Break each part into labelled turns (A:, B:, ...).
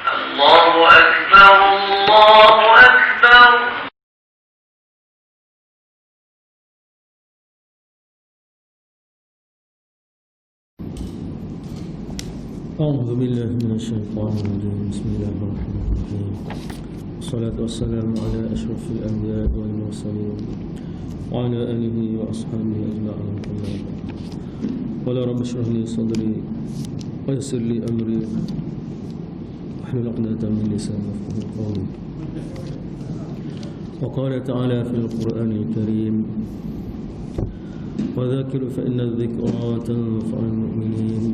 A: الله أكبر الله أكبر.
B: أعوذ بالله من الشيطان الرجيم. بسم الله الرحمن الرحيم. والصلاة والسلام على أشرف الأنبياء والمرسلين وعلى آله وأصحابه أجمعين. قال رب اشرح لي صدري ويسر لي أمري واحلل عقدة من لساني يفقهوا قولي. وقال تعالى في القرآن الكريم: وذكر فإن الذكرى تنفع المؤمنين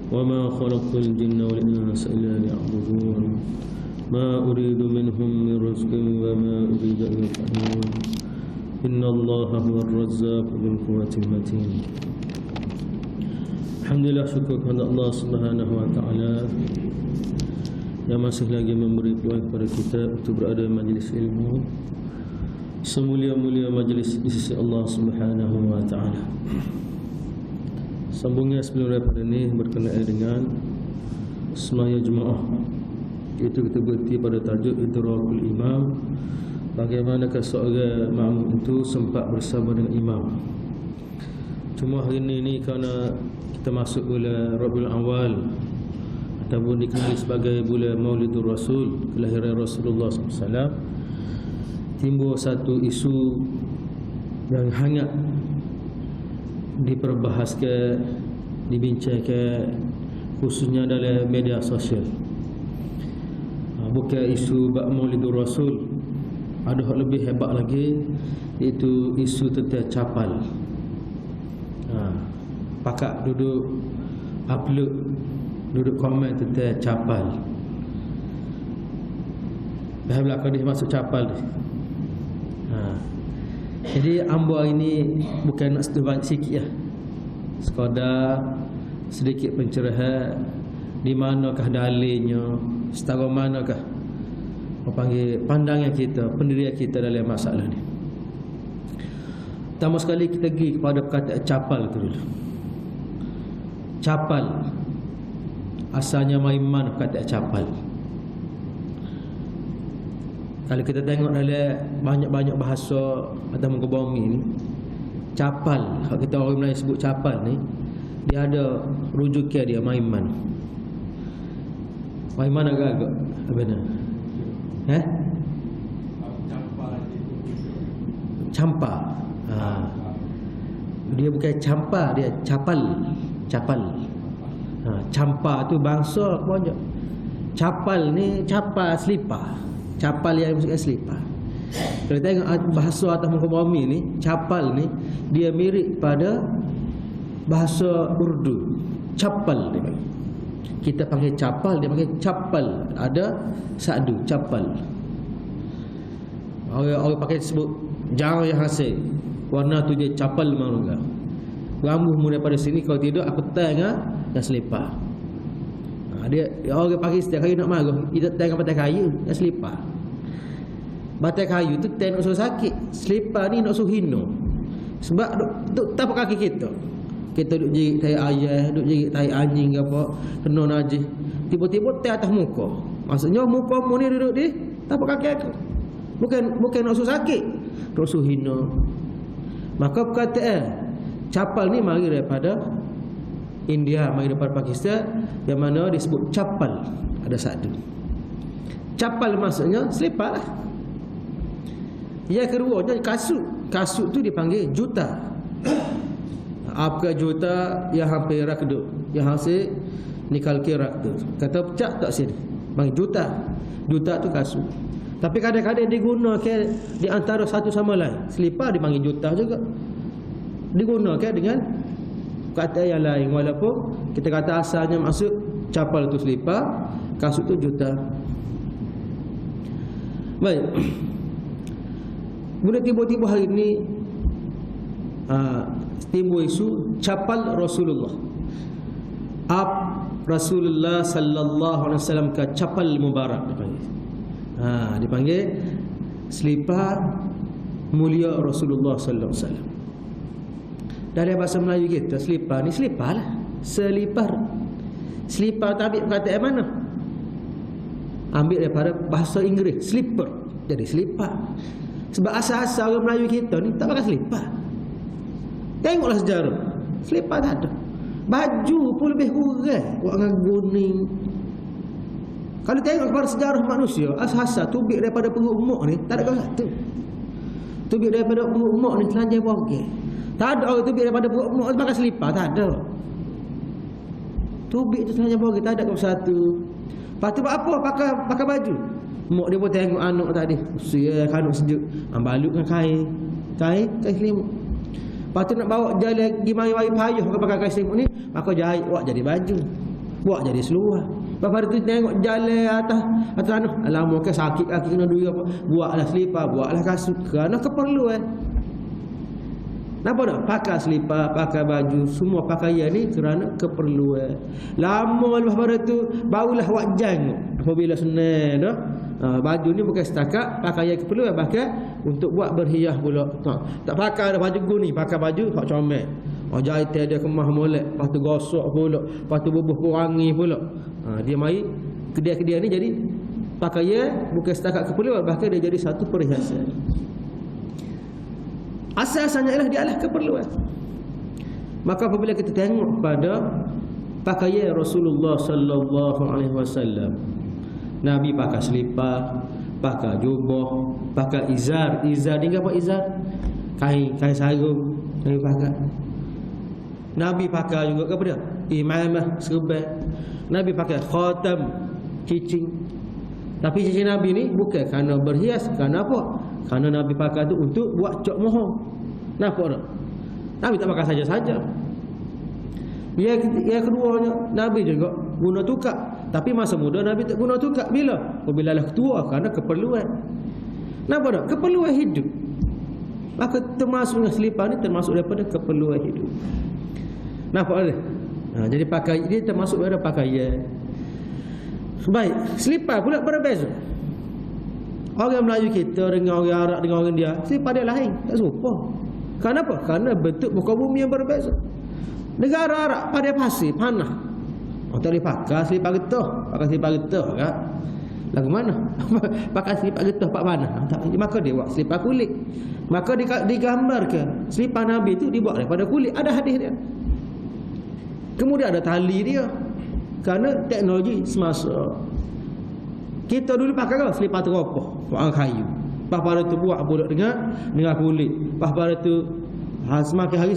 B: وما خلقت الجن والإنس إلا ليعبدون ما أريد منهم من رزق وما أريد أن يطعمون إن الله هو الرزاق ذو القوة المتين. Alhamdulillah, syukur kepada Allah Subhanahu wa taala yang masih lagi memberi peluang kepada kita untuk berada di majlis ilmu semulia-mulia majlis di sisi Allah Subhanahu wa taala. Sambungnya sebelum daripada ini berkenaan dengan semaya Jumaat, iaitu kita berhenti pada tajuk Idrakul Imam. Bagaimanakah seorang makmum itu sempat bersama dengan imam. Cuma hari ini kerana kita masuk bulan Rabiul Awal ataupun dikenali sebagai bulan Maulidur Rasul, kelahiran Rasulullah SAW, timbul satu isu yang hangat diperbahaskan, dibincangkan khususnya dalam media sosial. Bukan isu bab Maulidur Rasul, ada hal lebih hebat lagi, iaitu isu tentang capal. Pakak duduk upload, duduk komen tentang capal. Dah belakang dia masuk capal dia. Jadi ambo ini bukan nak setuju sikit lah, sekadar sedikit pencerahan di manakah dalilnya, setara manakah panggil pandangan kita, pendirian kita dalam masalah ni. Pertama sekali kita pergi kepada perkataan capal itu dulu. Capal asalnya main mana perkataan capal? Kalau kita tengok dalam banyak-banyak bahasa atau muka bumi ni, capal, kalau kita orang Melayu sebut capal ni, dia ada rujukan dia maiman. Maiman agak-agak apa ni? Campa. Dia bukan campa, dia capal. Campa tu bangsa banyak. Capal ni capal selipar. Capal yang maksudnya selipar. Kalau tengok bahasa atas muka bumi ni, capal ni dia mirip pada bahasa Urdu. Capal dia panggil. Kita panggil capal, dia panggil capal. Ada sadu, capal. Orang pakai sebut jauh yang hasil. Warna tu dia capal manusia. Rambut mu daripada sini, kalau tidak aku tengah dan selipar. Dia orang pakai setiap kali nak marah, kita tengah batai kayu dan selipar. Batai kayu tu tengok suruh sakit, selipar ni nak suruh hina. Sebab duk tapak kaki kita. Kita duk jerit tai ayah, duk jerit tai anjing ke apa, kena najis. Tiba-tiba tai atas muka. Maksudnya muka mu ni duduk di tapak kaki aku. Bukan nak suruh sakit, nak suruh hina. Maka perkataan capal ni mari daripada India, mari daripada Pakistan, yang mana disebut capal, ada satu. Capal maksudnya selipar lah. Yang keduanya kasut. Kasut tu dipanggil juta. Apa juta yang hampir rak duk, yang hasil nikal kirak tu. Kata pecah tak sini, panggil juta. Juta tu kasut. Tapi kadang-kadang digunakan di antara satu sama lain. Selipar dipanggil juta juga, digunakan dengan kata yang lain. Walaupun kita kata asalnya maksud capal itu selipar, kasut itu juta. Baik. Kemudian tiba-tiba hari ini timbul isu capal Rasulullah. Rasulullah sallallahu alaihi wasallam ke capal mubarak dipanggil. Dipanggil selipar mulia Rasulullah sallallahu alaihi wasallam. Dari bahasa Melayu kita, selipar ni selipar lah. Selipar. Selipar tabik perkataan mana? ambil daripada bahasa Inggeris, slipper. Jadi selipar. Sebab asal-asal orang Melayu kita ni tak pakai selipar. Tengoklah sejarah. Selipar tak ada. Baju pun lebih kurang buat dengan guning. Kalau tengok kepada sejarah manusia, asal-asal tubik daripada perut mak ni tak ada kata. Tubik daripada perut mak ni telanjang bogel. Tak ada orang tubik daripada perut mak ni pakai selipar, tak ada. Tubik tu telanjang bogel, tak ada kau satu. Lepas tu buat apa? Pakai baju. Mak dia pun tengok anak tadi. Usia kanuk sejuk. Balut dengan kain selimut. Lepas tu nak bawa jalan pergi mari payah pakai kain selimut ni, maka jahit buat jadi baju. Buat jadi seluar. Lepas tu tengok jalan atas tanah. Alamak ke sakit kaki kena duri apa. Buatlah selipar, buatlah kasut. Kerana keperluan. Kenapa tak? Pakai selipar, pakai baju, semua pakaian ni kerana keperluan. Lama lepas pada tu barulah buat jang. Apabila senang dah. Baju ni bukan setakat pakaian keperluan, bahkan untuk buat berhias pula. Tak pakai dah baju guni, pakai baju hak comel. Jahit dia kemah molek, lepas tu gosok pula, lepas tu bubuh pewangi pula. Dia mari kedai-kedai ni jadi pakaian bukan setakat keperluan, bahkan dia jadi satu perhiasan. Asal-asalnya ialah dia adalah keperluan. Maka apabila kita tengok pada pakaian Rasulullah sallallahu alaihi wasallam, Nabi pakai selipar, pakai jubah, pakai izar. Izar ni apa izar? Kain sarung, Nabi pakai. Nabi pakai juga apa dia? Imamah, serban. Nabi pakai khatam, cicing. Tapi cicing Nabi ni bukan kerana berhias, kerana apa? Kerana Nabi pakai tu untuk buat cok mohon. Nampak tak? Nabi tak pakai saja-saja. Yang keduanya, Nabi juga guna tukar. Tapi masa muda Nabi tak guna tukar. Bila? Apabila lah tua, kerana keperluan. Nampak tak? Keperluan hidup. Maka termasuknya selipar ni termasuk daripada keperluan hidup. Nampak tak? Jadi pakai dia termasuk pada pakaian. Baik, selipar pula berbeza. Orang Melayu kita dengan orang Arab dengan orang dia, selipar dia lain, tak serupa. Kenapa? Kerana bentuk muka bumi yang berbeza. Negara Arab pada pasir, panah. Tak boleh pakai selipar getah. Pakai selipar getah kan? Lagu mana? Pakai selipar getah pak panah. Maka dia buat selipar kulit. Maka digambarkan selipar Nabi itu dibuat daripada kulit. Ada hadis dia. Kemudian ada tali dia. Kerana teknologi semasa. Kita dulu pakai kan selipar teropah, buat kayu. Lepas pada tu buat budak dengan kulit. Lepas pada tu semakin hari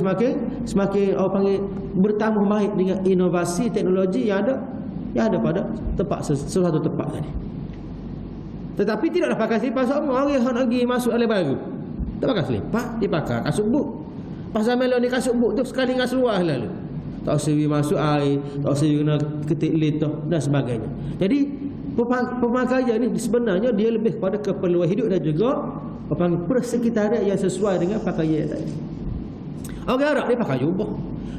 B: semakin orang panggil bertambah baik dengan inovasi teknologi yang ada pada tempat sesuatu tempat tadi. Tetapi tidaklah pakai selipar semua. Orang yang lagi masuk alih baru tak pakai selipar, dia pakai kasut buk. Pasal melon ni kasut buk tu sekali dengan seluar lalu. Tak usah masuk air, tak usah kena ketik litah dan sebagainya. Jadi pemakaian ni sebenarnya dia lebih kepada keperluan hidup dan juga persekitaran yang sesuai dengan pakaian tadi. Orang Arab dia pakai jubah,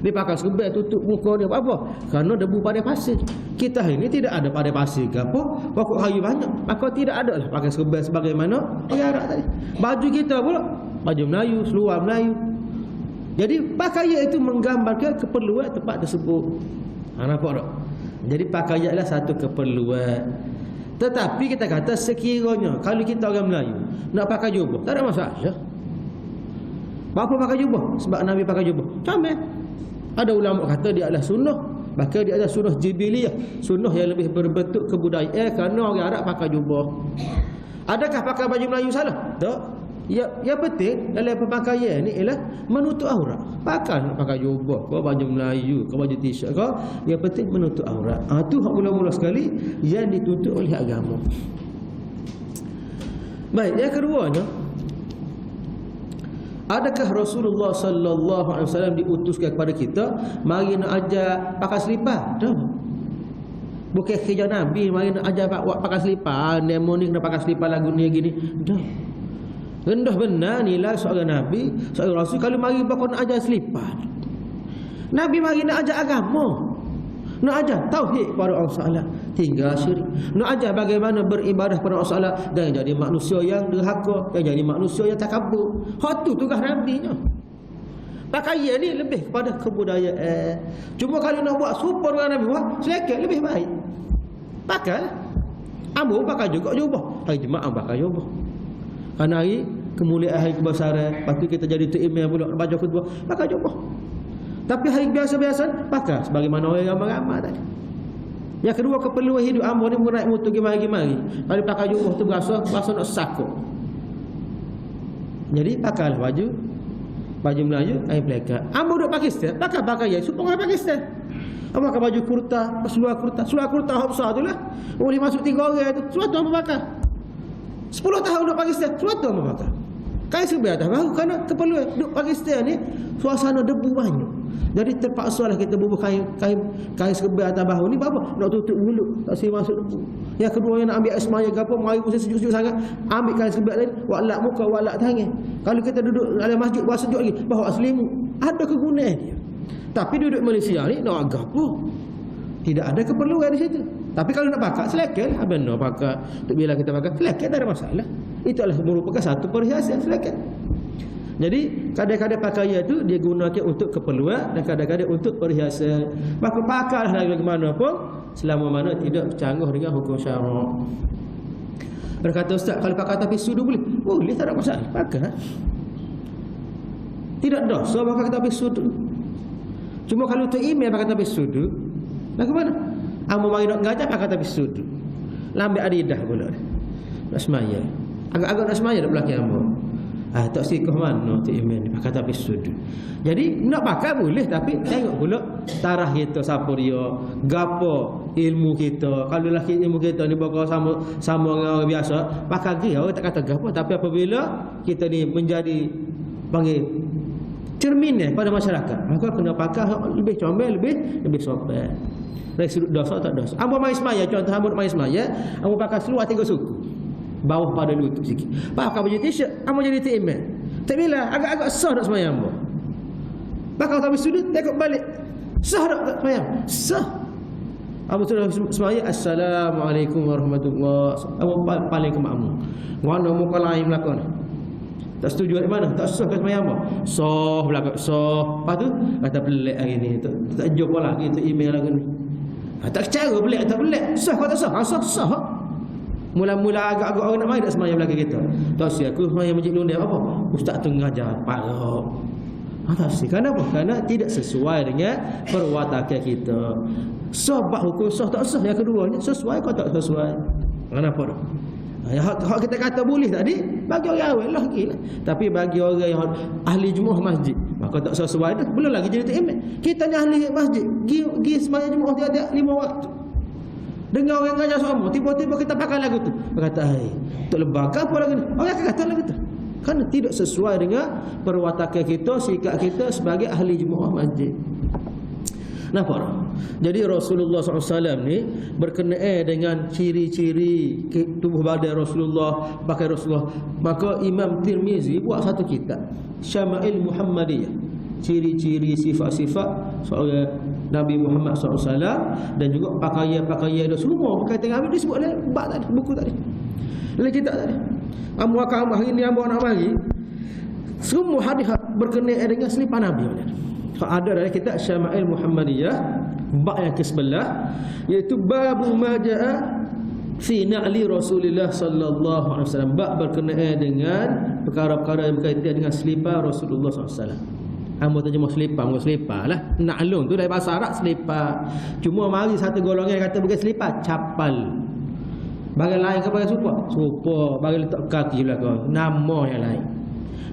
B: dia pakai serban tutup muka dia apa? Kerana debu pada pasir. Kita ini tidak ada pada pasir ke apa? Pokok kayu banyak. Maka tidak ada lah pakai serban sebagaimana orang Arab tadi. Baju kita pula baju Melayu, seluar Melayu. Jadi pakaian itu menggambarkan keperluan tempat tersebut. Nampak tak? Jadi pakaian adalah satu keperluan. Tetapi kita kata sekiranya kalau kita orang Melayu nak pakai jubah, tak ada masalah. Apa pakai jubah? Sebab Nabi pakai jubah. Comel. Ada ulama kata dia adalah sunnah. Bahkan dia adalah sunnah jibiliyah, sunnah yang lebih berbentuk kebudayaan kerana orang Arab pakai jubah. Adakah pakai baju Melayu salah? Tak. Yang penting dalam pemakaian ni ialah menutup aurat. Pakai jubah ke baju Melayu ke baju t-shirt ke, yang penting menutup aurat. Tu hak mula-mula sekali yang dituntut oleh agama. Baik, yang keduanya, adakah Rasulullah sallallahu alaihi wasallam diutuskan kepada kita mari nak ajar pakai selipar? Tak. Bukan kerja Nabi mari nak ajar pakai selipar, demo ni kena pakai selipar lagu ni gini. Tak. Rendah benar nilai seorang Nabi, seorang Rasul kalau mari bakal nak ajar selipar. Nabi mari nak ajar agama, nak ajar tauhid kepada Allah Taala, tinggal syirik. Nak ajar bagaimana beribadah kepada Allah Taala dan jadi manusia yang derhaka, dan jadi manusia yang takabur. Hak tu tugas Nabi-nya. Pakaian ni lebih kepada kebudayaan. Cuma kalau nak buat serupa dengan Nabi, selekeh lebih baik. Pakailah. Ambo bakal juga jubah. Hari Jumaat bakal jubah. Karena hari kemuliaan hari kebesaran, lepas tu kita jadi imam pula baca khutbah, bakal jubah. Tapi hari biasa-biasa bakal sebagaimana orang ramai-ramai tadi. Yang kedua, keperluan hidup ambo ni mengenai mutu gimari-gimari. Kalau pakai jubah tu berasa nak sakut. Jadi pakailah baju Melayu, kain pelekat. Ambo duduk Pakistan, pakai ya supaya orang Pakistan. Ambo pakai baju kurta, seluar kurta besar tu lah. Boleh masuk 3 orang tu. Suatu ambo pakai. 10 tahun duduk Pakistan, suatu ambo pakai. Kain serba atas bahu kerana keperluan duduk Pakistan ni suasana debu banyak. Jadi terpaksalah kita bubuh kain serba atas bahu ni apa? Nak tutup mulut, tak boleh masuk debu. Yang kedua yang nak ambil air semaya ke apa, mari musim sejuk-sejuk sangat, ambil kain serba tadi, walak muka, walak tangan. Kalau kita duduk dalam masjid buat sejuk lagi, bawa selimut, ada kegunaan dia. Tapi duduk Malaysia ni nak agak apa? Tidak ada keperluan di situ. Tapi kalau nak pakai, silakan. Benar pakai. Untuk bila kita pakai, silakan, tak ada masalah. Itu adalah merupakan satu perhiasan, silakan. Jadi kadang-kadang pakaian itu dia gunakan untuk keperluan dan kadang-kadang untuk perhiasan. Maka pakailah lagi mana pun selama mana tidak bercanggah dengan hukum syarak. Berkata ustaz, kalau pakai tapi sudu boleh? Boleh, tak ada masalah. Pakai. Tidak dosa pakai tapi sudu. Cuma kalau tu email pakai tapi sudu, bagaimana? Amu mari nak ngajar pakai tapi sudu. Lambat adidah pula. Nak semaya. Agak-agak nak semaya dak belakang amu. Tak sikoh mana tu iman pakai tapi sudu. Jadi nak pakai boleh, tapi tengok pula tarah kita siapa dia, gapo ilmu kita. Kalau lelaki ilmu kita ni bakal sama dengan orang biasa, pakai dia orang tak kata gapo, tapi apabila kita ni menjadi panggil cermin pada masyarakat, maka kena pakai lebih comel, lebih sopan. Dari sudut dosa tak dosa. Ambo mai semaya, contoh ambo mai semaya, ambo pakai seluar 3 suku. Bawah pada lutut sikit. Pakai baju t-shirt, ambo jadi timah. Tak bila agak-agak sah dak sembahyang ambo. Pakai tapi sudut tengok balik. Sah dak sembahyang? Sah. Ambo sudah sembahyang, assalamualaikum warahmatullahi. Ambo paling ke makmum. Mana muka lain belakang. Tak setuju di mana? Tak sah ke sembahyang ambo. Sah belakang, sah. Lepas tu kata pelik hari ni. Tak jumpa lagi tu email lagi ni. Tak cara pelik, tak pelik. Sah ke tak sah? Sah. Mula-mula agak-agak orang nak main tak semayang belakang kita. Tak sih aku semayang masjid Lundang apa? Ustaz tu ngajar parah. Tak sih. Kenapa? Kerana tidak sesuai dengan perwatakan kita. Sebab hukum sah tak sah. Yang keduanya sesuai kau tak sesuai. Kenapa tu? Hak kita kata boleh tadi bagi orang awal lah lagi lah. Tapi bagi orang yang ahli jumuah masjid, maka tak sesuai dah. Belum lagi jadi imam. Kita ni ahli masjid, pergi semayang jumuah tiap-tiap 5 waktu. Dengar orang ngajar semua, tiba-tiba kita pakai lagu tu. Dia kata, untuk lembaga apa lagu ni? Orang akan kata lagu tu. Kerana tidak sesuai dengan perwatakan kita, sikap kita sebagai ahli jumuah masjid. Nampak? Jadi Rasulullah SAW ni berkenaan dengan ciri-ciri tubuh badan Rasulullah, pakai Rasulullah. Maka Imam Tirmizi buat satu kitab, Syama'il Muhammadiyah, ciri-ciri sifat-sifat seorang Nabi Muhammad SAW, dan juga pakaian-pakaian dia semua berkaitan dengan dia sebut dalam bab tadi, buku tadi, dalam kitab tadi. Ambo akan hari ni ambo nak mari semua hadis berkenaan dengan selipar Nabi. Ada dalam kitab Syama'il Muhammadiyah bab yang ke-11, iaitu babu ma jaa fi na'li Rasulullah sallallahu alaihi wasallam, bab berkenaan dengan perkara-perkara yang berkaitan dengan selipar Rasulullah sallallahu alaihi wasallam. Ambo terjemah selipar lah. Na'lun tu dari bahasa Arab selipar. Cuma mari satu golongan yang kata bukan selipar, capal. Bagian lain ke bagian serupa, bagian letak kaki belakang, nama yang lain.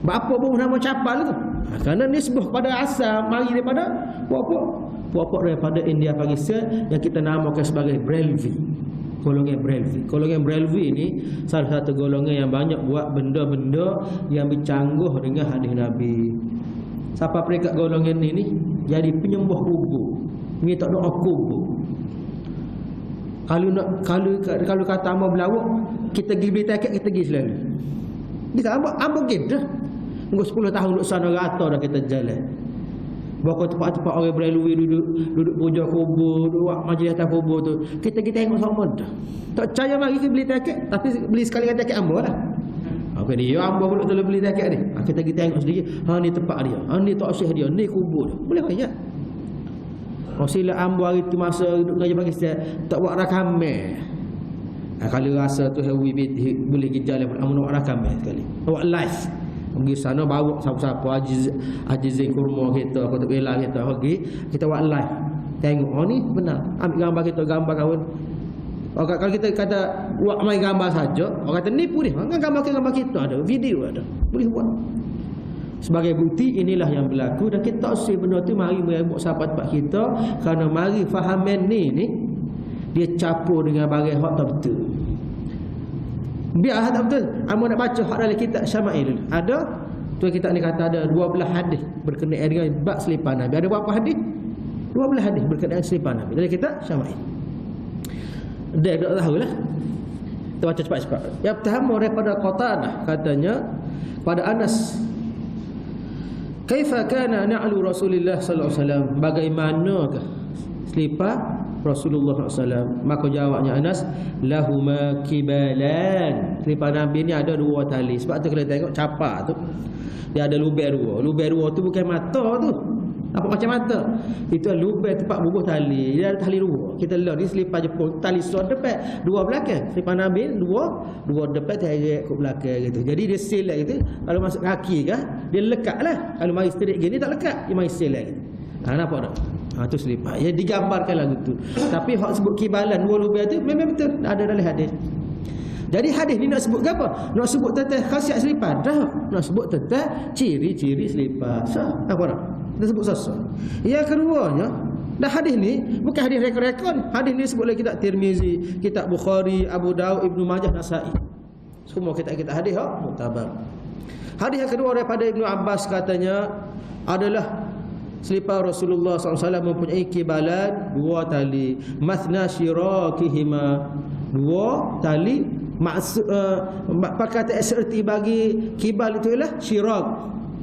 B: Apa pun nama capal tu? Kerana nisbah pada asal mari daripada puak-puak daripada India Pakistan yang kita namakan sebagai Brelvi. Golongan Brelvi. Golongan Brelvi ini salah satu golongan yang banyak buat benda-benda yang bercangguh dengan hadis Nabi. Siapa peringkat golongan ini jadi penyembah kubur, minta doa kubur. Kalau kata ambo belawak, kita pergi beli tiket, kita pergi selalu. Kita ambo gitu. Tunggu 10 tahun duduk sana rata dah kita jalan. Bawa tempat-tempat orang berlalu duduk puja kubur, duduk majlis atas kubur tu. Kita tengok sama dah. Tak percaya mari kita beli tiket, tapi beli sekali dengan tiket ambo lah. Apa dia ambo pula tu beli tiket ni. Kita tengok sedikit, ni tempat dia. Ni tak usah dia, ni kubur dia. Boleh bayar. Sila ambo hari tu masa duduk ngaji Pakistan tak buat rakaman. Kalau rasa tu hewi boleh pergi jalan amun orang ramai sekali. Awak live. Pergi sana bawa siapa-siapa Ajizin kurma kita, aku tak bela kita pergi, kita buat live. Tengok oh ni benar. Ambil gambar kita, gambar kawan. Kalau kita kata buat main gambar saja, orang kata nipu dia. Kan gambar kita ada, video ada. Boleh buat. Sebagai bukti inilah yang berlaku dan kita usir benda tu mari merebut sahabat kita kerana mari fahaman ni dia capur dengan bagai hak tak betul. Biar hak tak betul. Amu nak baca hak dalam kitab Syama'il dulu. Ada tu kitab ni kata ada 12 hadis berkenaan dengan bab selipar Nabi. Ada berapa hadis? 12 hadis berkenaan selipar Nabi dalam kitab Syama'il. Dia tak tahulah. Kita baca cepat-cepat. Yang pertama daripada Qatadah katanya pada Anas, kaifa kana na'lu Rasulillah sallallahu alaihi wasallam, bagaimanakah selipar Rasulullah SAW? Maka jawabnya Anas, lahuma kibalan. Selipar Nabi ni ada 2 tali. Sebab tu kalau tengok capak tu dia ada lubang 2. Lubang 2 tu bukan mata tu. Apa macam mata? Itu lubang tempat bubuh tali. Dia ada tali 2. Kita lah ni selipar Jepun, tali sebelah depan, 2 belakang. Selipar Nabi 2 depan, tarik ke belakang gitu. Jadi dia seal gitu. Kalau masuk kaki kah, dia lekat lah. Kalau mari straight gini tak lekat, dia mari seal lagi. Nampak tak? Tu selipar. Ya digambarkan lagu tu. Tapi hak sebut kibalan 2 lubang tu memang betul ada dalam hadis. Jadi hadis ni nak sebut apa? Nak sebut tentang khasiat selipar? Dah. Nak sebut tentang ciri-ciri selipar. Apa dah? Kita sebut sesuatu. Yang keduanya, dah hadis ni bukan hadis rekod-rekod. Hadis ni sebut lagi kitab Tirmizi, kitab Bukhari, Abu Daud, Ibnu Majah, Nasa'i. Semua kitab-kitab hadis muktabar. Hadis yang kedua daripada Ibnu Abbas katanya adalah selipar Rasulullah SAW mempunyai kibalan 2 tali, mathna shirakihima, 2 tali. Maksud perkataan seerti bagi kibal itu ialah syirak.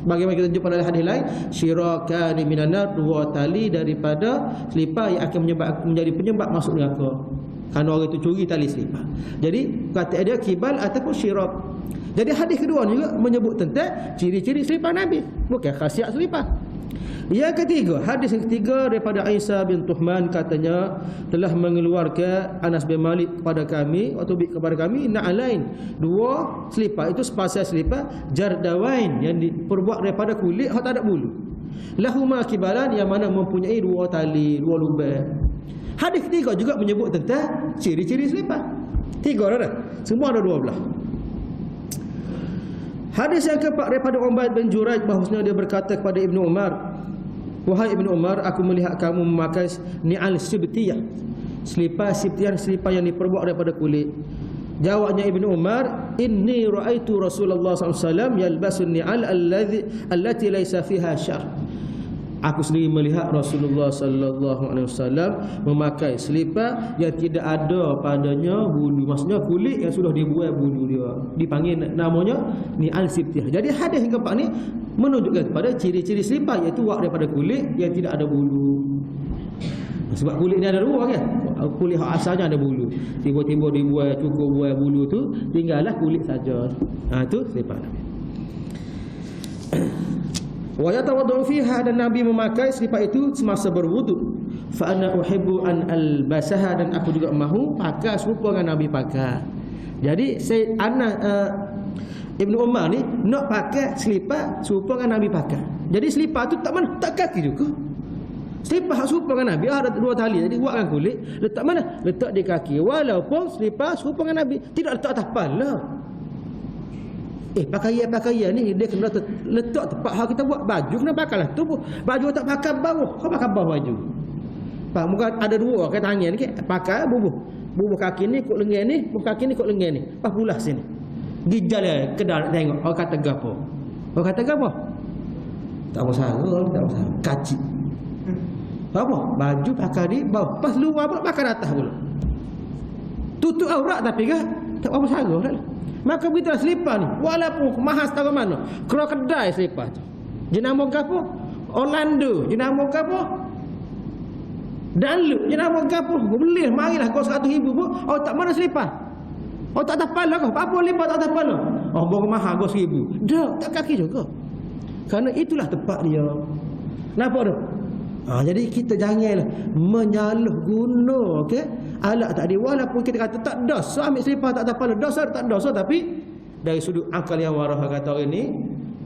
B: Bagaimana kita jumpa dalam hadis lain, syirakani minan nar, 2 tali daripada selipar yang akan menjadi penyebab masuk neraka. Kerana orang itu curi tali selipar. Jadi kata dia kibal ataupun syirak. Jadi hadis kedua juga menyebut tentang ciri-ciri selipar Nabi, bukan khasiat selipar. Yang ketiga, hadis yang ketiga daripada Aisyah bin Tuhman katanya telah mengeluarkan Anas bin Malik kepada kami atau kepada kami na'alain, 2 selipar, itu sepasang selipar jardawain yang diperbuat daripada kulit yang tak ada bulu, lahuma kibalan yang mana mempunyai 2 tali, 2 lubang. Hadis ketiga juga menyebut tentang ciri-ciri selipar. 3 dah. Semua ada 12. Hadis yang keempat daripada Ubaid bin Juraij bahawasanya dia berkata kepada Ibnu Umar, wahai Ibnu Umar, aku melihat kamu memakai ni'al sibtiyah, selipar sibtiyah, selipar yang diperbuat daripada kulit. Jawabnya Ibnu Umar, inni ra'aitu Rasulullah SAW yalbasu ni'al allati laysa fiha syar. Aku sendiri melihat Rasulullah SAW memakai selipar yang tidak ada padanya bulu. Maksudnya kulit yang sudah dibuai bulu dia. Dipanggil namanya ni'al sibtiyah. Jadi hadis yang keempat ni menunjukkan kepada ciri-ciri selipar, iaitu buat daripada kulit yang tidak ada bulu. Sebab kulit ni ada 2 kan. Kulit asalnya ada bulu. Tiba-tiba dibuai, cukup buai bulu tu, tinggallah kulit saja. Itu selipar Nabi. Wa yatawaddu fiha, dan Nabi memakai selipar itu semasa berwuduk. Fa ana uhibbu an albasaha, dan aku juga mahu pakai serupa dengan Nabi pakai. Jadi Ibnu Umar ni nak pakai selipar serupa dengan Nabi pakai. Jadi selipar tu tak mana? Tak kaki juga. Selipar serupa dengan Nabi ada 2 tali, jadi buatkan kulit, letak mana? Letak di kaki. Walaupun selipar serupa dengan Nabi, tidak letak atas kepala. Pakaian ni dia kena letak tempat hal kita buat baju, kena pakailah tu. Baju tak pakai bawah, kau pakai bawah baju. Pak muka ada 2 kat tangan ni, pakai bubuh kaki ni ikut lengan ni, bubuh kaki ni ikut lengan ni. Pas pulas sini. Gijal dia kedal nak tengok. Orang kata gapo? Orang kata gapo? Tak usah, kacik. Apa? Baju pakai di bawah, pas luar pula pakai atas pula. Tutup aurat tapi kan tak apa salah dah. Maka begitulah selipar ni, walaupun mahal setara mana, kerana kedai selipar tu. Jenama gapo? Orlando. Jenama gapo? Danluk. Jenama gapo? Boleh marilah kau 100,000 pun. Oh tak mana selipar? Oh tak atas kepala kau. Apa lipat tak atas kepala? Oh baru mahal kau 1,000. Dah tak kaki juga. Kerana itulah tempat dia. Nampak tu? Jadi kita janganlah menyalahguna alat tadi. Walaupun kita kata tak dosa ambil selipar tak apa dosa tak dosa, tapi dari sudut akal yang waras kata orang ni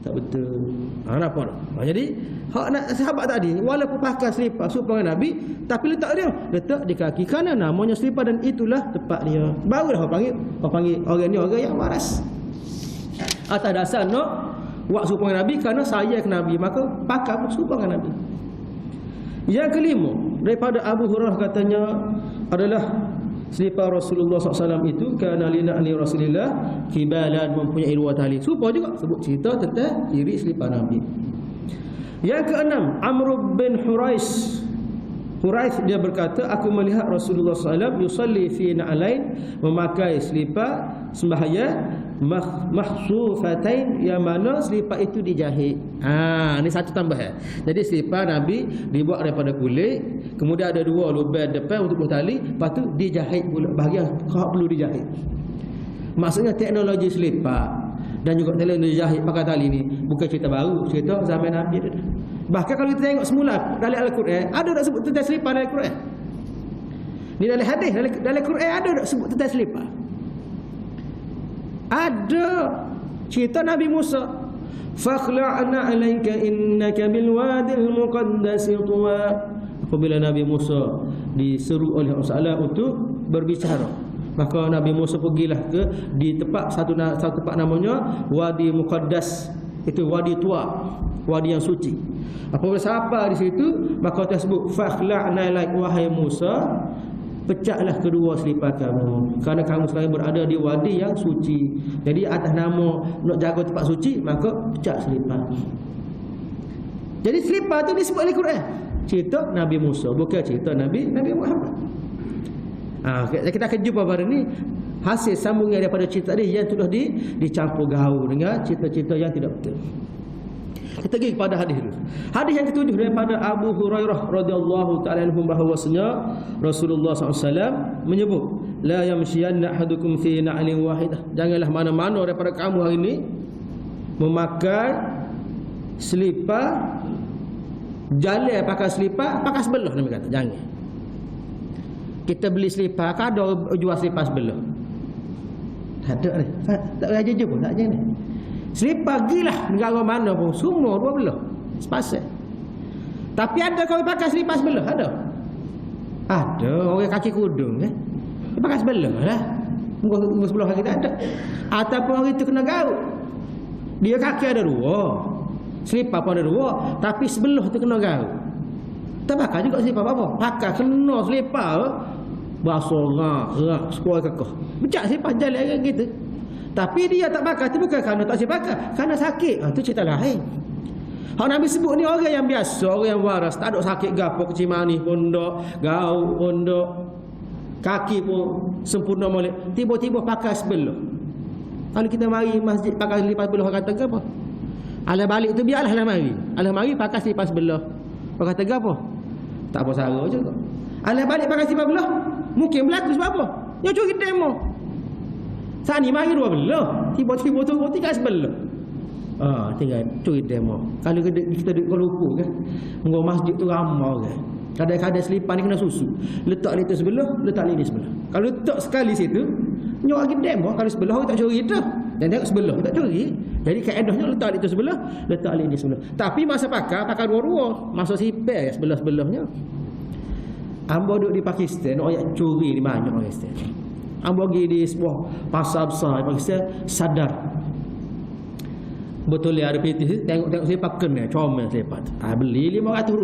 B: tak betul. Kenapa? Jadi hak nak sahabat tadi walaupun pakai selipar supaya Nabi, tapi letak di kaki kerana namanya selipar dan itulah tempat dia. Barulah orang panggil orang ni orang yang waras. Atas dasar nak buat supaya Nabi kerana sayang Nabi, maka pakai supaya Nabi. Yang kelima daripada Abu Hurairah katanya adalah selipar Rasulullah SAW itu kana lina'ni Rasulillah kibalan, mempunyai dua tali. Supaya juga sebut cerita tentang ciri selipar Nabi. Yang keenam, Amr bin Hurais dia berkata, aku melihat Rasulullah SAW yusalli fi na'alain, memakai selipar sembahyang mahsufatain, yang mana selipar itu dijahit. Ini satu tambahan. Jadi selipar Nabi dibuat daripada kulit, kemudian ada dua lubang depan untuk bertali, lepas tu dijahit pula bahagian yang perlu dijahit. Maksudnya teknologi selipar dan juga teknologi jahit pakai tali ni bukan cerita baru, cerita zaman Nabi dah. Bahkan kalau kita tengok semula dalam Al-Quran, ada tak sebut tentang selipar dalam Al-Quran? Ni dalam hadis, dalam Al-Quran ada tak sebut tentang selipar? Ada cerita Nabi Musa, fakhla'na 'alaika innaka bil wadil muqaddas tuwa. Apabila Nabi Musa diseru oleh Allah untuk berbicara, maka Nabi Musa pergilah ke di tempat satu tempat namanya Wadi Muqaddas, itu wadi tua, wadi yang suci. Apabila sampai di situ, maka tersebut fakhla'na 'alaik, wahai Musa, pecahlah kedua selipar kamu, kerana kamu sekarang berada di wadi yang suci. Jadi atas nama nak jaga tempat suci, maka pecah selipar. Jadi selipar tu disebut oleh Quran cerita Nabi Musa, bukan cerita Nabi Muhammad. Kita akan jumpa pada ni hasil sambungan daripada cerita tadi yang sudah dicampur gaul dengan cerita-cerita yang tidak betul. Kita pergi kepada hadis dulu. Hadis yang ketujuh daripada Abu Hurairah radhiyallahu ta'ala anhu, bahawasanya Rasulullah SAW menyebut, la yamshiyanna ahadukum fi na'lin wahidah, janganlah mana-mana daripada kamu hari ini memakai selipar, jalan pakai selipar pakai sebelah. Nabi kata jangan. Kita beli selipar, ada jual selipar sebelah. Tak ada ni. Tak raja je pun, tak je ni. Selipar gilah negara mana pun semua dua belah sepasang. Tapi ada kau pakai selipar sebelah? Ada orang kaki kudung dia pakai sebelah lah. Muka sebelah kaki tak ada. Ataupun orang itu kena gaut, dia kaki ada dua, selipar pun ada dua, tapi sebelah tu kena gaut. Tak pakai juga selipar apa-apa. Pakai kena selipar basuh rak sepoi kekeh. Becak selipar jalan kan gitu. Tapi dia tak pakai tu bukan kerana tak pakai, kerana sakit. Itu cerita lain. Hak Nabi sebut ni orang yang biasa, orang yang waras, tak ada sakit gapo, kecil manis pun tak, gaut pun tak, kaki pun sempurna molek, tiba-tiba pakai sebelah. Kalau kita mari masjid pakai selipar sebelah, kata ke apa? Alah balik tu biarlah alah mari pakai selipar sebelah. Kata ke apa? Tak apa sara juga. Alah balik pakai selipar sebelah, mungkin berlaku sebab apa? Dia curi demo. Saat ni mari dua belah, tiba-tiba tu tinggal sebelah. Tinggal curi demo. Kalau kita duduk Kuala Lumpur kan, ngau masjid tu ramai kan. Kadang-kadang selipar ni kena susu. Letak di sebelah, letak di sebelah. Kalau letak sekali situ, nyok lagi demo. Kalau sebelah orang tak curi dah. Dan tengok sebelah tak curi. Jadi kaedahnya letak di sebelah, letak di sebelah. Tapi masa pakai dua-dua. Masa sipir sebelah-sebelahnya. Ambo duduk di Pakistan, orang curi di banyak Pakistan. Ambo pergi di sebuah pasar besar di Pakistan, sadar betul dia ada PT, tengok selipar kena comel selipar tu. Beli RM500.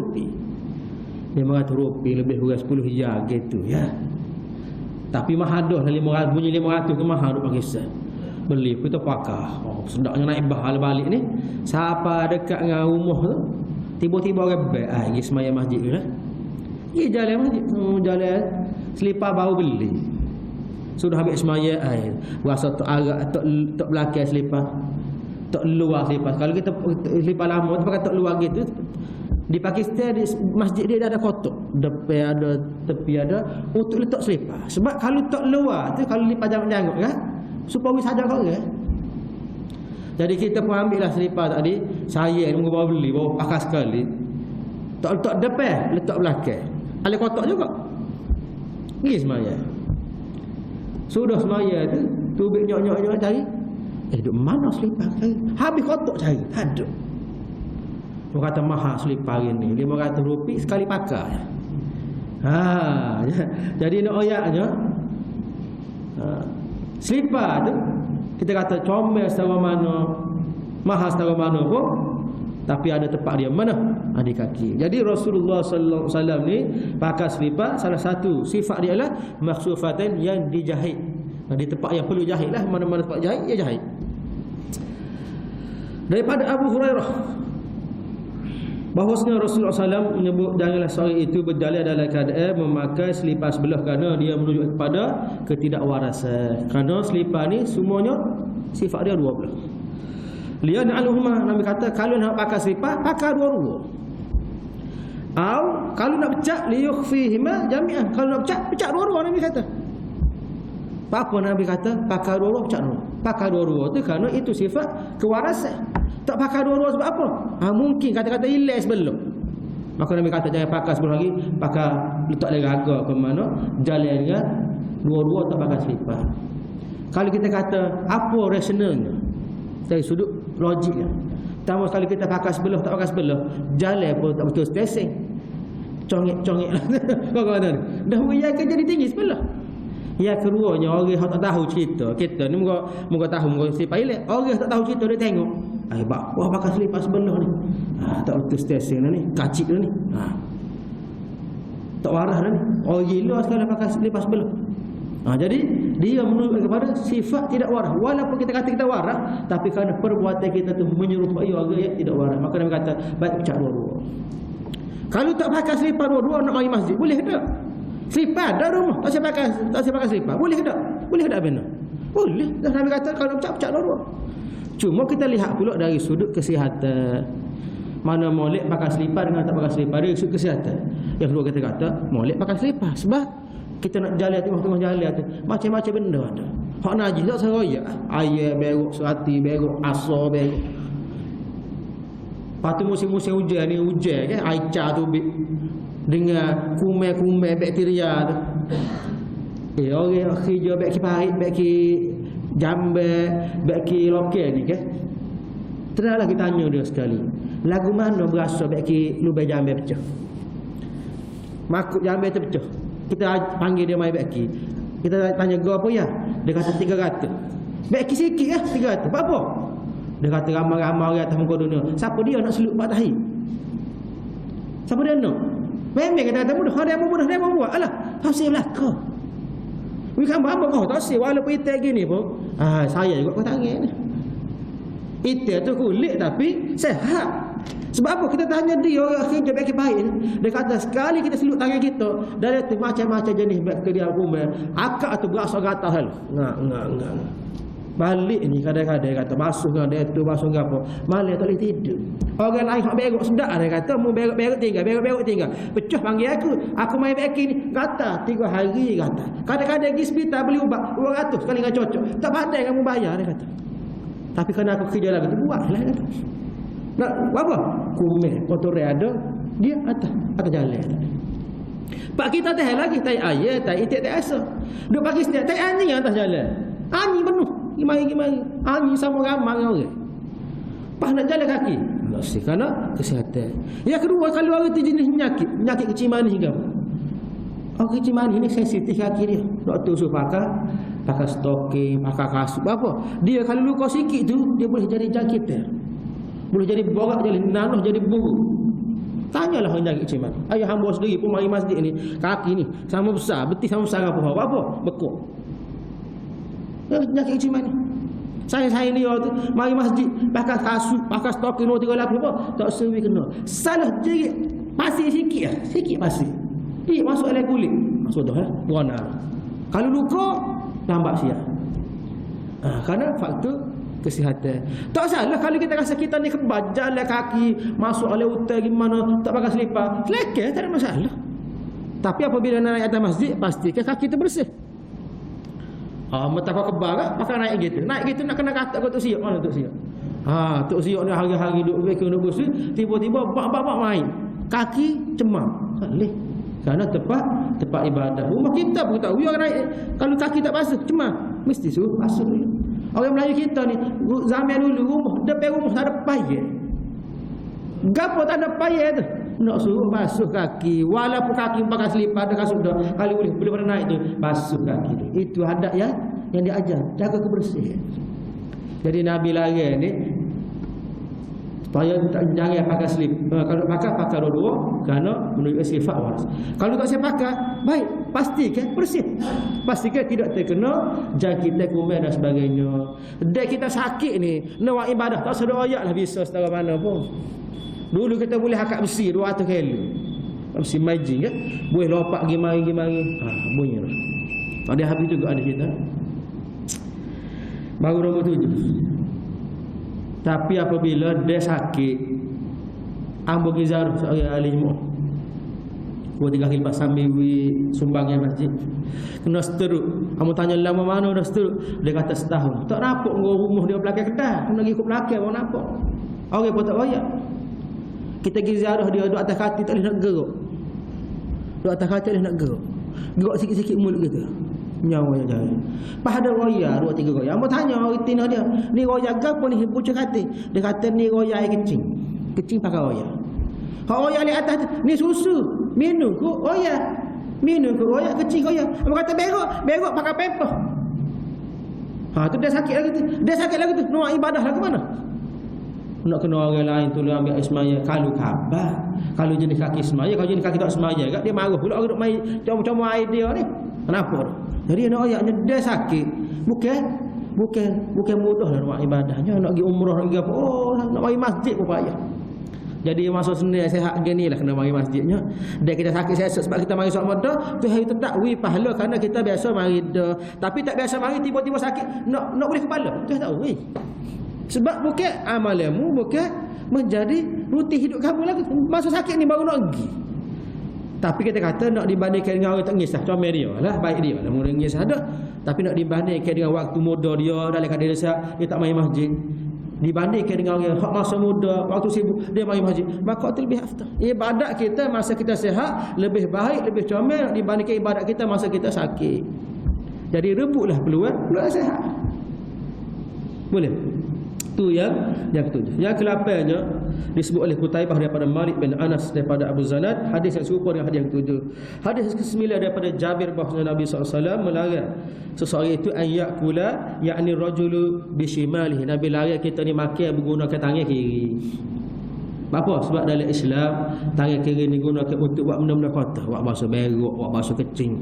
B: RM500 lebih kurang 10 riyal gitu ya. Tapi mahal dah 500, bunyi 500 ke mahal duk Pakistan. Beli kita pakai. Sedaknya naik bahal balik ni. Siapa dekat dengan rumah tu, tiba-tiba orang baik pergi sembahyang masjid tu lah. Pergi jalan masjid, jalan selipar baru beli. Sudah habis semaya rasa tak agak tak belakang selipar, tak luar selipar. Kalau kita selipar lama tu pakai tak luar gitu. Di Pakistan di masjid dia ada kotak, depan ada, tepi ada untuk letak selipar. Sebab kalau tak luar tu, kalau lipat jangan-jangan kan, supaya saja kau kan. Jadi kita pun ambil lah selipar tadi, saya baru beli, baru pakai sekali. Tak letak depan, letak belakang. Alih kotak juga. Pergi semaya. Sudah semaya tu, tubik nyok-nyok cari. Duk mana selipar cari? Habis kotak cari, tak ada. Dia kata mahal selipar ni, RM500 sekali pakai. Jadi nak ayatnya, selipar tu kita kata comel setara mana, mahal setara mana pun, tapi ada tempat dia mana? Di kaki. Jadi Rasulullah sallallahu alaihi wasallam ni pakai selipar, salah satu sifat dia adalah makhsufatan, yang dijahit. Di tempat yang perlu jahit lah, mana-mana tempat jahit dia jahit. Daripada Abu Hurairah bahawasanya Rasulullah SAW menyebut janganlah seorang itu berjalan dalam keadaan memakai selipar sebelah, kerana dia menunjuk kepada ketidakwarasan. Kerana selipar ni semuanya sifat dia dua belah. Lian al-umma, Nabi kata kalau nak pakai selipar, pakai dua-dua. Kalau nak pecah liyukhfihima jami'an, kalau nak pecah dua-dua. Nabi kata apa? Nabi kata pakai dua-dua, pecah dua. Pakai dua-dua tu kerana itu sifat kewarasan. Tak pakai dua-dua sebab apa? Mungkin kata-kata hilang sebelum. Maka Nabi kata jangan pakai sebelum lagi, pakai letak lega ke mana, jalan dengan dua-dua, tak pakai selipar. Kalau kita kata apa rasionalnya dari sudut logiknya, pertama sekali kita pakai sebelah, tak pakai sebelah, jalan pun tak betul stesen, congek-congek lah. Kau kata ni dah beriakan jadi tinggi sebelah. Yang keduanya, orang yang tak tahu cerita kita ni, muka tahu muka selipar hilang. Orang yang tak tahu cerita, dia tengok wah pakai selipar sebelah ni, tak betul stesen ni, kacik ni, tak waras dah ni, orang gila sekali pakai selipar sebelah. Jadi dia menunjukkan kepada sifat tidak waras. Walaupun kita kata kita waras, tapi kerana perbuatan kita tu menyerupai orang yang tidak waras, maka Nabi kata baik pecah dua-dua. Kalau tak pakai selipar dua-dua nak mari masjid, boleh tak? Selipar dah rumah, tak saya pakai selipar, boleh tak? Boleh tak benar? Boleh. Dan Nabi kata kalau pecah dua-dua. Cuma kita lihat pula dari sudut kesihatan, mana molek pakai selipar dengan tak pakai selipar, dari sudut kesihatan. Yang kedua kita kata molek pakai selipar sebab kita nak jalan tengah-tengah jalan tu macam-macam benda ada. Hak najis tak seroyak, air berok, serati berok, asar berok. Lepas tu musim-musim hujan ni, hujan kan, air ca tu dengan kuman-kuman bakteria tu. Orang kerja baki pahit, baki jambe, baki lokal ni kan. Teranglah kita tanya dia sekali, lagu mana berasa baki lubang jambe pecah, makuk jambe tu pecah. Kita panggil dia mai baki, kita tanya go apa ya, dia kata 300. Baki sikit lah 300. Apa? Dia kata ramai-ramai orang atas muka dunia, siapa dia nak seluk pak tahi? Siapa dia nak? Memang kata mudah, dia mau buat. Alah, tafsir belaka. Bukan apa kau tafsir walaupun itik gini pun. Saya juga kau tangan ni. Itik tu kulit tapi sehat. Sebab apa? Kita tanya dia orang kerja baki baik ni. Dia kata sekali kita seluk tangan kita, dari tu macam-macam jenis bakteria kuman, akak tu berasa gatal hal. Ngak. Balik ni kadang-kadang kata basuh dengan dia tu, basuh dengan apa, malam tak boleh tidur. Orang lain hak berok sedap, dia kata mu berok tinggal, pecah panggil aku main baki ni gatal 3 hari kata. Kadang-kadang pergi hospital beli ubat 200 sekali dengan cocok, tak pandai kamu bayar, dia kata. Tapi kerana aku kerja lagi tu buatlah, dia kata. Nak apa? Kumen kotoran ada, dia atas jalan. Pak kita teh lagi tai air, tai itik tak asa. Duk pagi setiap tai anjing atas jalan. Anjing penuh. Gimana anjing sama ramai orang. Pas nak jalan kaki. Mesti kerana kesihatan. Yang kedua, kalau orang tu jenis penyakit kecil manis ke apa? Orang kecil manis ni sensitif kaki dia. Doktor suruh pakai stocking, pakai kasut, apa? Dia kalau luka sikit tu, dia boleh jadi jangkit dia. Boleh jadi borak, jadi nanah, jadi buruk. Tanyalah orang jangkit kecil manis. Ayah hamba sendiri pun mari masjid ni, kaki ni sama besar, betis sama besar apa? Bekuk. Penyakit kecil manis. Saya dia tu mari masjid pakai kasut, pakai stocking 238 apa, tak sewi kena. Salah jerit pasir sikit pasir. Dia masuk dalam kulit. Masuk dah warna. Kalau luka lambat siap. Kerana faktor kesihatan. Tak salah kalau kita rasa kita ni kebal jalan kaki, masuk oleh hutan gimana, tak pakai selipar, selekeh tak ada masalah. Tapi apabila naik atas masjid, pastikan kaki tu bersih. Mata kau kebal kan, pakai naik gitu nak kena kata kau Tok Siok. Mana Tok Siok? Tok Siok ni hari-hari duduk bersih, tiba-tiba bak main. kaki cemar. Tak boleh. Kerana tempat ibadah. Rumah kita pun tahu. Kalau kaki tak basuh cemar, mesti suruh basuh dulu. Orang Melayu kita ni zaman dulu rumah depan rumah tak ada payah. Gapo tak ada payah tu. Nak suruh basuh kaki. Walaupun kaki pakai selipar ada kasut dah. Kalau boleh pada naik tu basuh kaki tu. Itu adab yang diajar. Jaga kebersihan. Jadi Nabi larang ni supaya jangan pakai slip. Kalau pakai dua-dua kerana menunjukkan sifat waras. Kalau tak saya pakai, baik, pastikan bersih. Pastikan tidak terkena jangkitan kuman dan sebagainya. Dan kita sakit ni, nak buat ibadah tak sedar ayat lah bisa setara mana pun. Dulu kita boleh akak besi 200 kilo. Besi majing kan? Boleh lompat pergi mari. Bunyi lah. Ada habis juga ada kita. Baru nombor 7. Tapi apabila dia sakit, ambo gizar seorang ahli jemaah. 2-3 kali pas sambil sumbangnya masjid. Kena seteruk. Ambo tanya lama mana dah seteruk? Dia kata setahun. Tak nampak rumah dia belakang kedai. Kena pergi ke belakang orang nampak. Orang pun tak royak. Kita pergi ziarah dia duduk atas katil tak boleh nak gerak. Duduk atas katil tak boleh nak gerak. Gerak sikit-sikit mulut kita. Nyawa yang jari. Pas ada roya 2-3 roya. Ambo tanya orang tina dia, ni roya gapo ni pucuk katil? Dia kata ni roya air kecing. Kecing pakai roya. Hak roya di atas tu, ni susu. Minum ke roya. Minum ke roya, kecing roya. Ambo kata berok pakai pempah. Tu dia sakit lagi tu. Dia sakit lagi tu. Nak ibadah lah ke mana? Nak kena orang lain tu ambil air semaya. Kalau khabar, kalau jenis kaki semaya, kalau jenis kaki tak semaya kat dia marah pula orang duk main comel-comel air dia ni. Kenapa? Jadi nak ayatnya dia sakit. Bukan mudah lah buat ibadahnya. Nak pergi umrah, nak pergi apa? Nak mari masjid pun payah. Jadi masuk Senin sihat gini lah kena mari masjidnya. Dan kita sakit siasat sebab kita mari solat dah, tu hari tetap pahala kerana kita biasa mari dah. Tapi tak biasa mari tiba-tiba sakit nak boleh kepala. Tu tak tahu. Sebab bukan amalanmu, bukan menjadi rutin hidup kamu lagi. Masa sakit ni baru nak pergi. Tapi kita kata nak dibandingkan dengan orang tak ngisah, comel dia lah, baik dia lah, mula ngisah ada. Tapi nak dibandingkan dengan waktu muda dia dalam keadaan dia tak main masjid, dibandingkan dengan orang hak masa muda, waktu sibuk dia main masjid, maka itu lebih afdal. Ibadat kita masa kita sihat lebih baik, lebih comel dibandingkan ibadat kita masa kita sakit. Jadi rebutlah peluang sihat. Boleh? Itu yang ketujuh. Yang ke-8-nya disebut oleh Qutaibah daripada Malik bin Anas daripada Abu Zanad, hadis yang serupa dengan hadis yang ke-7. Hadis ke-9 daripada Jabir bahawa Nabi SAW melarang seseorang itu an yakula, yakni rajulu bishimalihi. Nabi larang kita ni makan menggunakan tangan kiri. Apa? Sebab dalam Islam tangan kiri ni gunakan untuk buat benda-benda kotor, buat basuh berok, buat basuh kecing,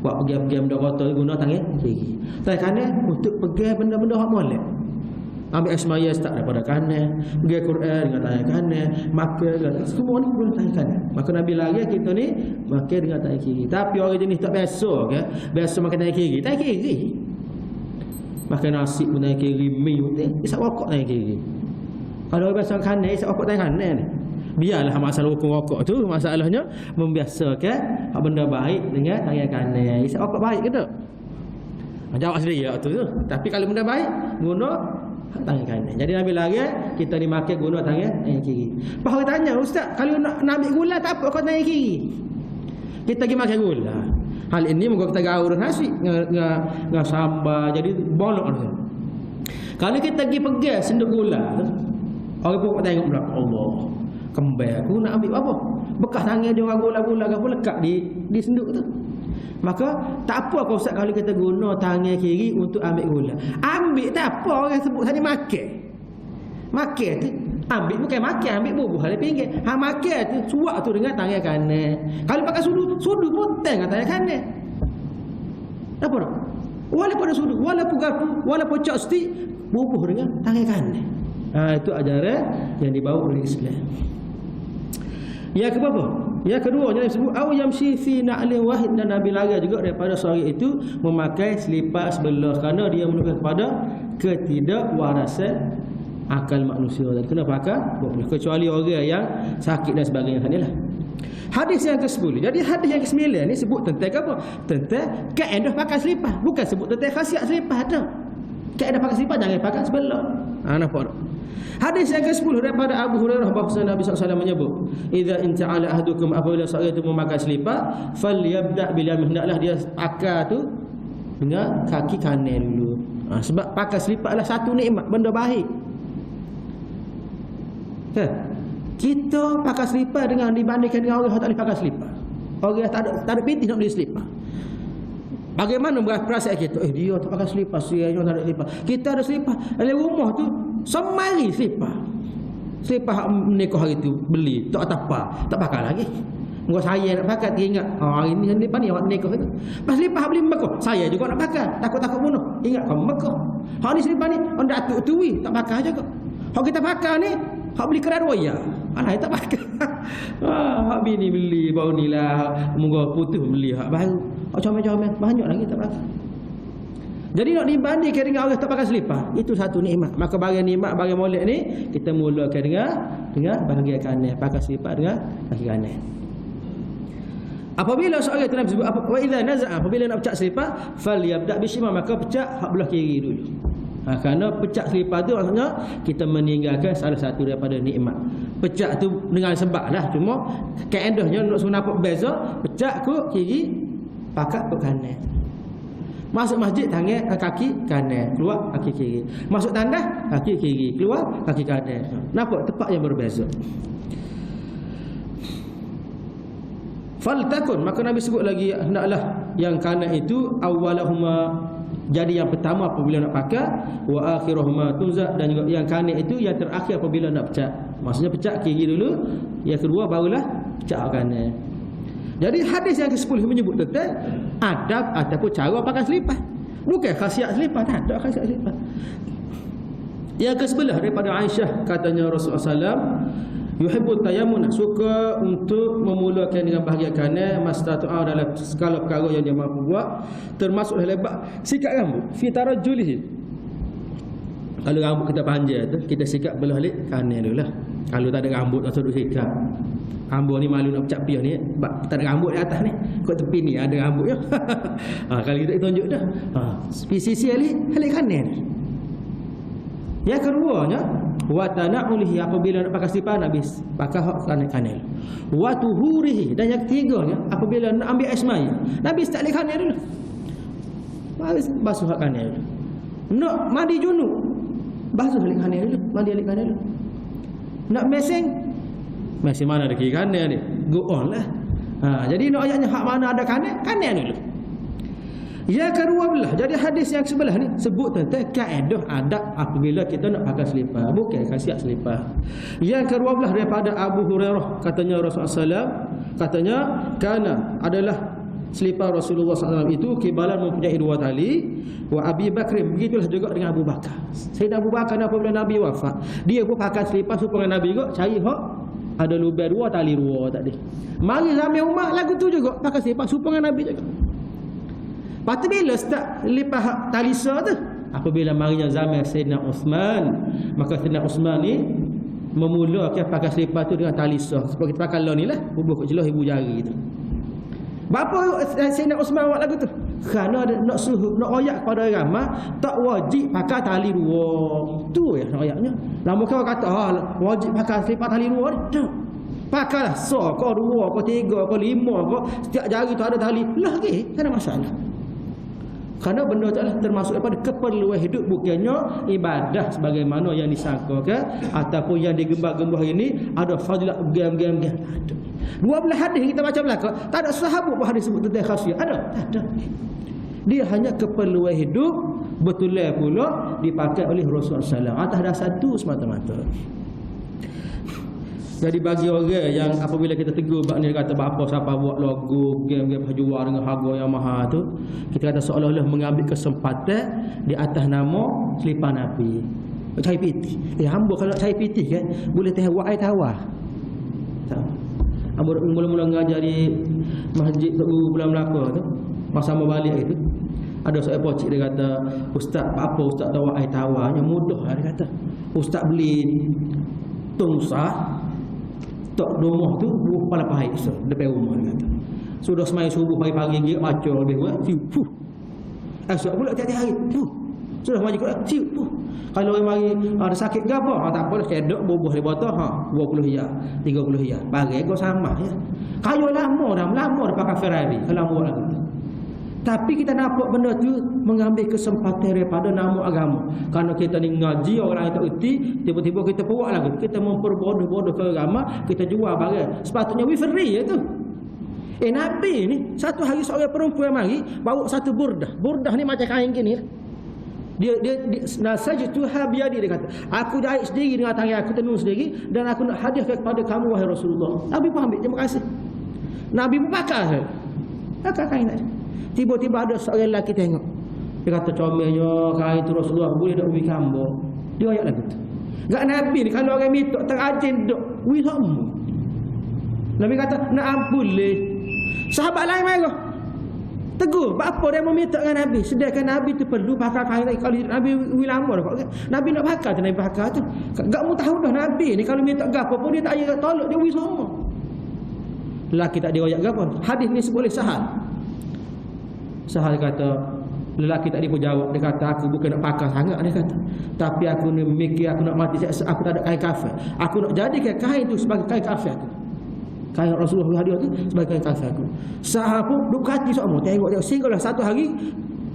B: buat pergi-pergi benda kotor guna tangan kiri. Tangan kanan untuk pergi benda-benda hak molek. Ambil asmaya start daripada kanan, pergi Quran dengan tangan kanan, makan dengan semua ni guna tangan kanan. Maka Nabi larang kita ni makan dengan tangan kiri. Tapi orang jenis tak biasa kan, biasa makan tangan kiri. Tangan kiri. Makan nasi pun tangan kiri, mi pun isap rokok tangan kiri. Kalau orang biasa kanan, isap rokok tangan kanan ni. Biarlah masalah hukum rokok tu, masalahnya membiasakan benda baik dengan tangan kanan. Isap rokok baik ke tak? Jawab sendiri tu. Tapi kalau benda baik, guna tangan kanan. Jadi Nabi larang kita ni makan guna tangan kiri. Pas orang tanya, ustaz, kalau nak ambil gula tak apa kau tangan kiri? Kita pergi makan gula. Hal ini moga kita gaul nasi dengan sambal jadi bolok tu. Kalau kita pergi pegang sendok gula tu, orang pun tengok belakang, Allah, kembali aku nak ambil apa? Bekas tangan dia orang gula-gula ke apa lekat di sendok tu. Maka tak apa kau ustaz kalau kita guna tangan kiri untuk ambil gula. Ambil tak apa, orang sebut tadi makan. Makan tu ambil bukan makan, ambil bubuh dari pinggir. Makan tu suak tu dengan tangan kanan. Kalau pakai sudu pun tangan kanan. Apa dah? Walaupun ada sudu, walaupun garpu, walaupun chopstick, bubuh dengan tangan kanan. Itu ajaran yang dibawa oleh Islam. Yang keberapa? Yang kedua yang disebut au yamshi fi na'lin wahid, dan Nabi larang juga daripada seorang itu memakai selipar sebelah kerana dia menunjukkan kepada ketidakwarasan akal manusia. Dan kena pakai kecuali orang yang sakit dan sebagainya tadilah. Hadis yang ke-10. Jadi hadis yang ke-9 ni sebut tentang apa? Tentang kaedah pakai selipar. Bukan sebut tentang khasiat selipar dah. Kaedah pakai selipar jangan pakai sebelah. Nampak tak? Hadis yang ke-10 daripada Abu Hurairah bahawa Nabi SAW menyebut, "Idza inta'ala ahdukum apabila seorang itu memakai selipar, falyabda' bil yamin." Hendaklah dia pakai tu dengan kaki kanan dulu. Sebab pakai selipar adalah satu nikmat, benda baik. Kan? Kita pakai selipar dengan dibandingkan dengan orang yang tak boleh pakai selipar. Orang yang tak ada pitih nak beli selipar. Bagaimana perasaan kita? Dia tak pakai selipar, sianya tak ada selipar. Kita ada selipar. Dalam rumah tu semari selipar. Selipar menikah hari tu beli, tak apa, tak pakai lagi. Engkau saya nak pakai, ingat hari ni selipar ni awak nikah tu. Pas selipar beli Mekah, saya juga nak pakai. Takut-takut bunuh. Ingat kau Mekah. Hari ni selipar ni on datuk tuwi, tak pakai aja kau. Kalau kita pakai ni, hak beli keran roya. Alah tak pakai. Hak bini beli baru ni lah, moga putus beli hak baru. Comel-comel banyak lagi tak pakai. Jadi nak dibandingkan dengan orang tak pakai selipar, itu satu nikmat. Maka bagian nikmat, bagian molek ni kita mulakan dengan bahagian kanan, pakai selipar dengan kaki kanan. Apabila seorang itu Nabi sebut wa idza naza'a, apabila nak pecah selipar, falyabda' bishimal, maka pecah hak belah kiri dulu. Kerana pecah selipar tu maksudnya kita meninggalkan salah satu daripada nikmat. Pecah tu dengan sebab lah, cuma kaedahnya nak suruh nampak beza, pecah ke kiri, pakat ke kanan. Masuk masjid tangan kaki kanan, keluar kaki kiri. Masuk tandas kaki kiri, keluar kaki kanan. Nampak tempat yang berbeza. Faltakun, maka Nabi sebut lagi, hendaklah yang kanan itu awalahuma, jadi yang pertama apabila nak pakai, wa akhiruhuma tunza, dan juga yang kanan itu yang terakhir apabila nak pecah. Maksudnya pecah kiri dulu, yang kedua barulah pecah kanan. Jadi hadis yang ke-10 menyebut tentang adab ataupun cara pakai selipar. Bukan khasiat selipar, tak ada khasiat selipar. Yang ke-11 daripada Aisyah, katanya Rasulullah SAW, yuhibbut tayammun, suka untuk memulakan dengan bahagian kanan mastata'a, dalam segala perkara yang dia mampu buat, termasuk lebat sikat rambut fi tarajjulihi. Kalau rambut kita panjang tu, kita sikat belah balik kanan dululah. Kalau tak ada rambut, tak suruh sikat. Rambut ni malu nak pecah piah ni, sebab tak ada rambut di atas ni. Kat tepi ni ada rambut je. Kalau kita tunjuk dah. Sisi alik kanan. Yang keduanya, wa tana'ulihi, apabila nak pakai selipar Nabi pakai hak kanan. Wa tuhurihi, dan yang ketiganya apabila nak ambil air semaya, Nabi start alik kanan dulu. Basuh hak kanan dulu. Nak mandi junub, basuh alik kanan dulu, mandi alik kanan dulu. Nak mesing mana ada kiri kanan ni, go on lah. Jadi nak ayatnya hak mana ada kanan dulu. Yang kedua belah, jadi hadis yang sebelah ni sebut tentang kaedah adab apabila kita nak pakai selipar, bukan khasiat selipar. Yang kedua belah daripada Abu Hurairah, katanya Rasulullah SAW, katanya kana adalah selipar Rasulullah SAW itu kibalan mempunyai dua tali, wa Abi Bakr, begitulah juga dengan Abu Bakar. Sayyidina Abu Bakar apabila Nabi wafat, dia pun pakai selipar supaya Nabi juga cari hak ada lubang dua, tali dua tak ada. Mari zaman Umar lagu tu juga pakai selipar supaya Nabi juga. Lepas tu bila start lipat talisa tu, apabila marinya zaman Sayyidina Uthman, maka Sayyidina Uthman ni memulakan pakai selipar tu dengan talisa. Sebab kita pakai lah ni lah, bubuh kat jelah ibu jari tu. Bapa Sayyidina Uthman buat lagu tu? Kerana nak suruh, nak royak kepada ramai, tak wajib pakai tali dua. Tu ya royaknya. Lama kau kata wajib pakai selipar tali dua ni. Tak. Pakailah kau dua, kau tiga, kau lima, kau setiap jari tu ada tali. Lah lagi, tak ada masalah. Kerana benda tu adalah termasuk daripada keperluan hidup, bukannya ibadah sebagaimana yang disangkakan ataupun yang digembar-gembar ini ada fadilat gam-gam. Ada. Dua belah hadis kita baca belakang, tak ada sahabat pun hadis sebut tentang khasiat. Ada? Tak ada. Dia hanya keperluan hidup, betul pula dipakai oleh Rasulullah SAW atas dasar itu semata-mata. Jadi bagi orang yang apabila kita tegur bab ni, kata apa siapa buat logo game-game jual dengan harga yang mahal tu, kita kata seolah-olah mengambil kesempatan di atas nama selipar Nabi. Cai piti. Hamba kalau cai piti kan boleh teh buat air tawar. Hamba mula-mula mengajar di masjid tu bulan Melaka tu, masa balik itu ada seorang pocik dia kata, "Ustaz, apa ustaz tahu air tawar yang mudah?" Dia kata, "Ustaz beli tungsah tok rumah tu kepala pahit so, depan rumah," dia kata. Sudah semai subuh pagi-pagi dia baca dia buat fuh. Esok pula tiap-tiap hari. Sudah wajib siup tu. Kalau orang mari ada sakit ke apa, tak apa kedok bubuh di botol 20 riyal, 30 riyal. Bagi kau sama ya. Kalau lama dah pakai Ferrari, kalau buat lagu. Tapi kita nampak benda tu mengambil kesempatan daripada nama agama. Kerana kita ni ngaji orang yang tak erti, tiba-tiba kita buat lagu. Kita memperbodoh-bodoh ke agama, kita jual barang. Sepatutnya we free ya tu. Nabi ni satu hari seorang perempuan mari bawa satu burdah. Burdah ni macam kain gini ya. Dia nasajtuha biadi, dia kata, aku jahit sendiri dengan tangan aku, tenun sendiri, dan aku nak hadiah kepada kamu wahai Rasulullah. Nabi pun ambil, terima kasih. Nabi pun pakai kain tadi. Tiba-tiba ada seorang lelaki tengok. Dia kata, comelnya kain tu Rasulullah boleh tak ubi kambo. Dia ayat lagu tu. Gak Nabi ni kalau orang minta terajin duk wi sama. Nabi kata, nak boleh. Sahabat lain marah. Tegur, apa dia mau minta dengan Nabi? Sedangkan Nabi tu perlu pakai kain tadi. Kalau Nabi wi lama dah. Nabi nak pakai tu, Nabi pakai tu. Gak mu tahu dah Nabi ni kalau minta gapo pun dia tak payah tolak, dia wi sama. Lelaki tak diriwayat gapo. Hadis ni boleh sahal. Sahal kata, lelaki tadi pun jawab, dia kata, aku bukan nak pakai sangat, dia kata, tapi aku ni mikir aku nak mati, aku tak ada kain kafan, aku nak jadikan kain tu sebagai kain kafan aku, kain Rasulullah hadiah tu sebagai kain kafan aku. Sahal pun duk hati semua, tengok sehinggalah satu hari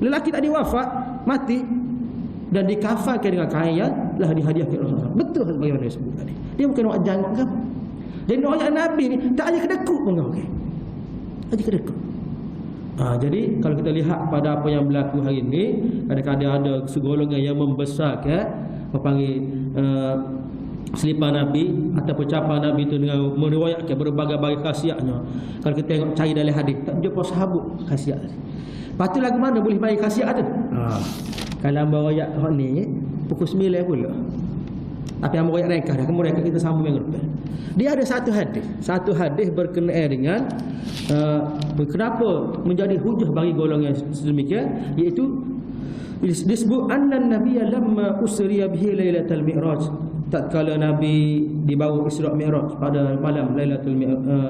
B: lelaki tadi wafat, mati, dan dikafankan dengan kain yang telah dihadiahkan Rasulullah. Betul sebagaimana dia sebut tadi. Dia bukan nak jangok ke apa. Jadi orang Nabi ni tak ada kedekut pun kau, okay? Ada kedekut. Jadi kalau kita lihat pada apa yang berlaku hari ini, kadang-kadang ada segolongan yang membesarkan panggil selipar Nabi atau pencapaian Nabi itu dengan meriwayatkan berbagai-bagai khasiatnya. Kalau kita tengok cari dalam hadis, tak jumpa sahabat khasiat tadi. Lepas tu lagu mana boleh bagi khasiat tu? Kalau meriwayat ni pukul 9 pula. Tapi yang meriwayat ringkas dah, kemudian kita sambung minggu depan. Dia ada satu hadis berkenaan dengan kenapa menjadi hujah bagi golongan sedemikian, iaitu disebut anna nabiyya lamma usriya bihi lailatul mi'raj, tatkala Nabi dibawa Isra Mi'raj pada malam Lailatul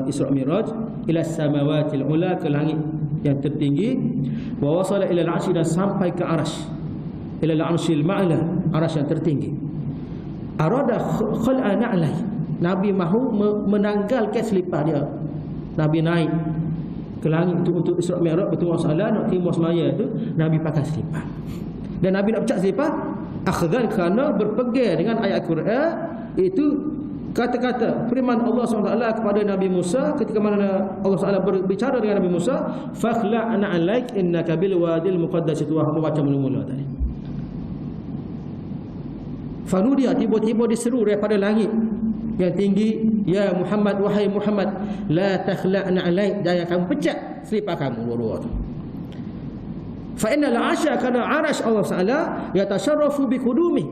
B: Isra Mi'raj ila samawatil ula, ke langit yang tertinggi, wa wasala ila al-'arsy, dan sampai ke arasy, ila al-'arsyil ma'la, arasy yang tertinggi. Arada khal'a na'lai, Nabi mahu menanggalkan selipar dia. Nabi naik ke langit untuk Isra Mi'raj, bertemu Allah, nak terima semaya tu, Nabi pakai selipar. Dan Nabi nak pecah selipar akhzan, kerana berpegang dengan ayat Quran, itu kata-kata firman Allah SWT kepada Nabi Musa ketika mana Allah SWT berbicara dengan Nabi Musa, fakhla'na 'alaik innaka bil wadil muqaddas tuwa, baca mula-mula tadi. Fanudia, tiba-tiba diseru daripada langit yang tinggi, ya Muhammad, wahai Muhammad, la takhla'na 'alaik, jangan kamu pecah selipar kamu dua-dua tu. Fa innal 'arsya, kana 'arsy Allah Taala yatasharrafu bi qudumi,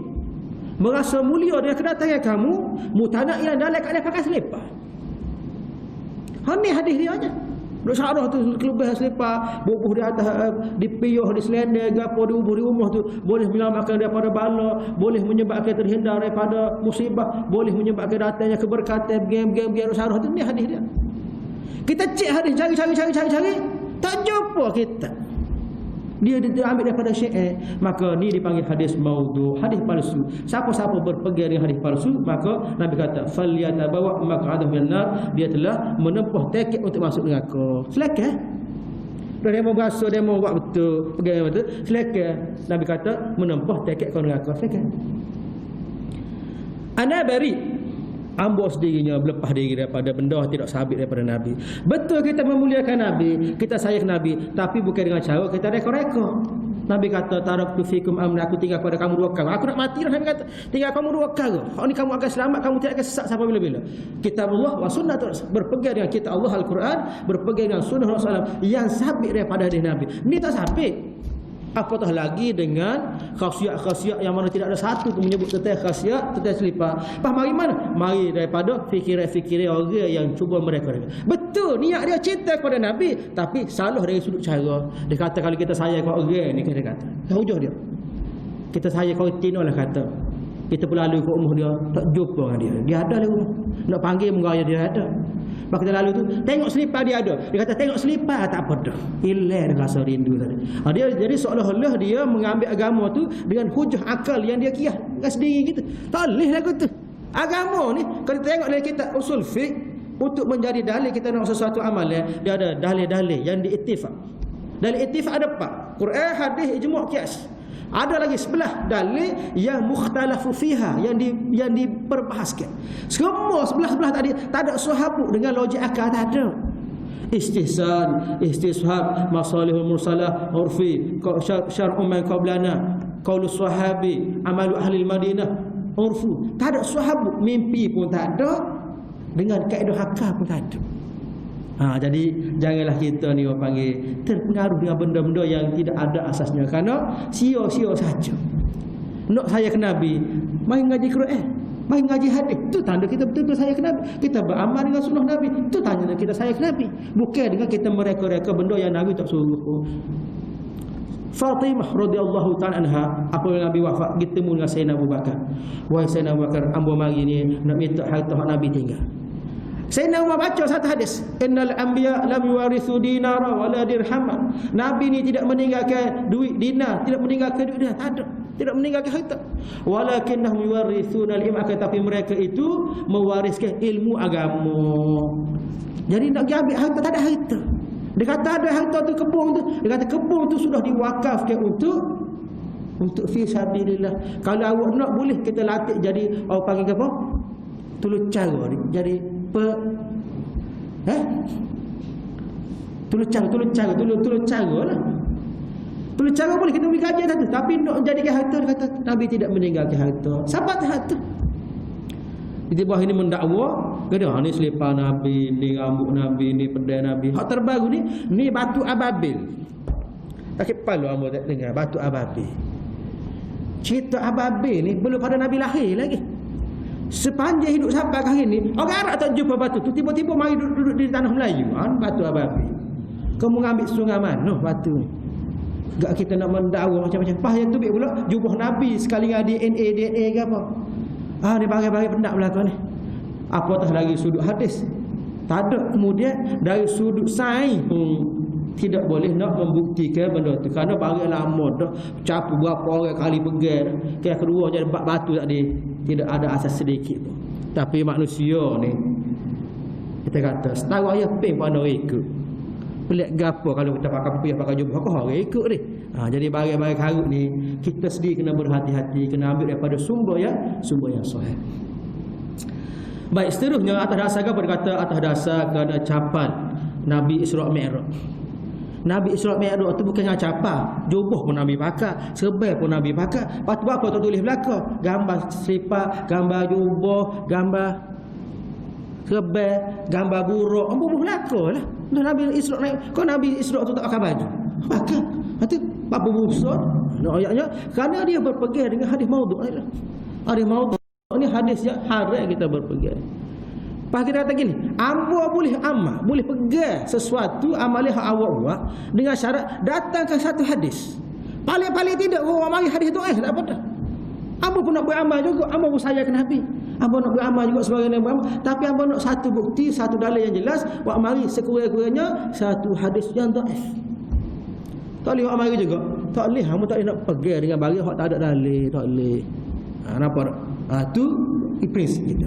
B: merasa mulia dengan kedatangan kamu, mutanaian dalam keadaan pakai selipar. Ni hadis dia aja. Duk syarah tu kelebih selipar, bubuh di atas, dipiyuh, di selender, gapo diubuh di rumah tu, boleh menyelamatkan daripada bala, boleh menyebabkan terhindar daripada musibah, boleh menyebabkan datangnya keberkatan, game-game syarah tu. Ni hadis dia. Kita cek hadis, cari, tak jumpa kita. Dia ambil daripada syair, maka ni dipanggil hadis maudhu, hadis palsu. Siapa-siapa berpegang dengan hadis palsu, maka Nabi kata falyatabawa maq'adahu minan nar, dia telah menempuh tiket untuk masuk neraka. Silakan. Dia mau berasa, dia mau buat betul, pegang betul, silakan. Nabi kata menempuh tiket ke neraka, silakan. Ana bari, ambo sendirinya berlepas diri daripada benda tidak sabit daripada Nabi. Betul kita memuliakan Nabi, kita sayang Nabi, tapi bukan dengan cara kita reka-reka. Nabi kata taraktu fikum amra, aku tinggal pada kamu dua perkara. Aku nak mati dah, Nabi kata tinggal kamu dua perkara. Hak ni kamu akan selamat, kamu tidak akan sesat sampai bila-bila. Kitabullah wa sunnah, berpegang dengan kitab Allah Al-Quran, berpegang dengan sunnah Rasulullah yang sabit daripada hadis Nabi. Ni tak sabit. Apatah lagi dengan khasiat-khasiat yang mana tidak ada satu pun menyebut tentang khasiat, tentang selipar. Mari mana? Mari daripada fikiran-fikiran orang yang cuba mereka. Betul, niat dia cinta kepada Nabi, tapi salah dari sudut cara. Dia kata kalau kita sayang kat orang ni, dia kata. Hujah dia. Kita sayang kat Tino lah kata. Kita berlalu ke rumah dia, tak jumpa dengan dia. Dia ada lah rumah. Nak panggil mengaya dia ada. Waktu lalu tu tengok selipar dia ada. Dia kata tengok selipar tak apa dah. Hilang rasa rindu tadi. Dia jadi seolah-olah dia mengambil agama tu dengan hujah akal yang dia kiyah dengan sendiri gitu. Tak boleh lagu tu. Agama ni kalau tengok dari kitab usul fiqh, untuk menjadi dalil kita nak sesuatu amalan, dia ada dalil-dalil yang diittifaq. Dalil ittifaq ada 4. Quran, hadis, ijma', qiyas. Ada lagi sebelah dalil yang mukhtalafu fiha, yang diperbahaskan. Semua sebelah-sebelah tadi tak ada sahabuk dengan logik akal, tak ada. Istihsan, istishab, masalihul mursalah, urfi, syar'u man qablana, qaulus sahabi, amalu ahli Madinah, urfu. Tak ada sahabuk, mimpi pun tak ada, dengan kaedah akal pun tak ada. Jadi janganlah kita ni orang panggil terpengaruh dengan benda-benda yang tidak ada asasnya, kerana sia-sia saja. Nak saya ke Nabi, mari ngaji Quran, mari ngaji hadis, tu tanda kita betul-betul saya ke Nabi. Kita beramal dengan sunnah Nabi, tu tanda kita saya ke Nabi. Bukan dengan kita mereka-reka benda yang Nabi tak suruh. Fatimah radhiyallahu ta'ala anha, apabila Nabi wafat, bertemu dengan Sayyidina Abu Bakar. Wahai Sayyidina Abu Bakar, ambo mari ni nak minta harta Nabi tinggal. Sayyidina Umar baca satu hadis, innal anbiya lam yuwarithu dinara wala dirhama. Nabi ni tidak meninggalkan duit dinar, tidak meninggalkan duit dinar, tak ada, tidak meninggalkan harta. Walakinnahum yuwarithuna al-ilm, tapi mereka itu mewariskan ilmu agama. Jadi nak pergi ambil harta, tak ada harta. Dia kata ada harta tu, kebun tu, dia kata kebun tu sudah diwakafkan untuk fi sabilillah. Kalau awak nak, boleh kita latih jadi orang panggil apa? Tulu cara ni. Jadi tulu cara lah. Tulu cara boleh kita beri kajian satu, tapi nak jadikan harta, dia kata Nabi tidak meninggalkan harta. Siapa tu harta? Di bawah ini mendakwa, kata ni selipar Nabi, ni rambut Nabi, ni pedai Nabi. Hak terbaru ni batu ababil. Tak kepala ambo tak dengar batu ababil. Cerita ababil ni belum pada Nabi lahir lagi. Sepanjang hidup sampai hari ni, orang Arab tak jumpa batu tu, tiba-tiba mari duduk di tanah Melayu. Batu ababil. Kamu mengambil sungai mana batu ni? Gak kita nak mendakwa macam-macam. Pah yang tubik pula jubah Nabi sekali dengan DNA ke apa? Ni bagai-bagai pendak belakang ni. Apatah lagi sudut hadis, tak ada. Kemudian dari sudut sains pun tidak boleh nak membuktikan benda tu, kerana barang lama dah capu berapa orang kali pegang. Yang kedua jadi batu tadi tidak ada asas sedikit pun. Tapi manusia ni kita kata setara ayah peng pada ikut. Pelik gapo kalau kita pakai puyah pakai jubah kau orang ikut ni. Jadi barang-barang karut ni kita sendiri kena berhati-hati, kena ambil daripada sumber yang sahih. Baik, seterusnya atas dasar apa berkata? Atas dasar kerana capal Nabi Isra' Mi'raj. Nabi Isra' Mi'raj tu bukan hanya capal, jubah pun Nabi pakai, serban pun Nabi pakai. Lepas tu apa tak tulis belakang? Gambar selipar, gambar jubah, gambar serban, gambar buruk, apa belakang lah. Nabi Isra' naik, kau Nabi Isra' tu tak pakai baju, pakai. Nanti apa busuk? Ayatnya kerana dia berpegang dengan hadis maudhu'. Hadis maudhu' ni hadis yang haram kita berpegang. Pas kita kata gini, ambo boleh amal, boleh pegang sesuatu amalan hak awak buat dengan syarat datangkan satu hadis. Paling-paling tidak orang mari hadis tu tak apa dah. Ambo pun nak beramal juga, ambo pun sayang Nabi. Ambo nak beramal juga sebagai yang beramal, tapi ambo nak satu bukti, satu dalil yang jelas, wak mari sekurang-kurangnya satu hadis yang dhaif. Tak boleh wak mari juga. Tak boleh, ambo tak boleh nak pegang dengan barang hak tak ada dalil, tak boleh. Nampak tak? Tu prinsip kita.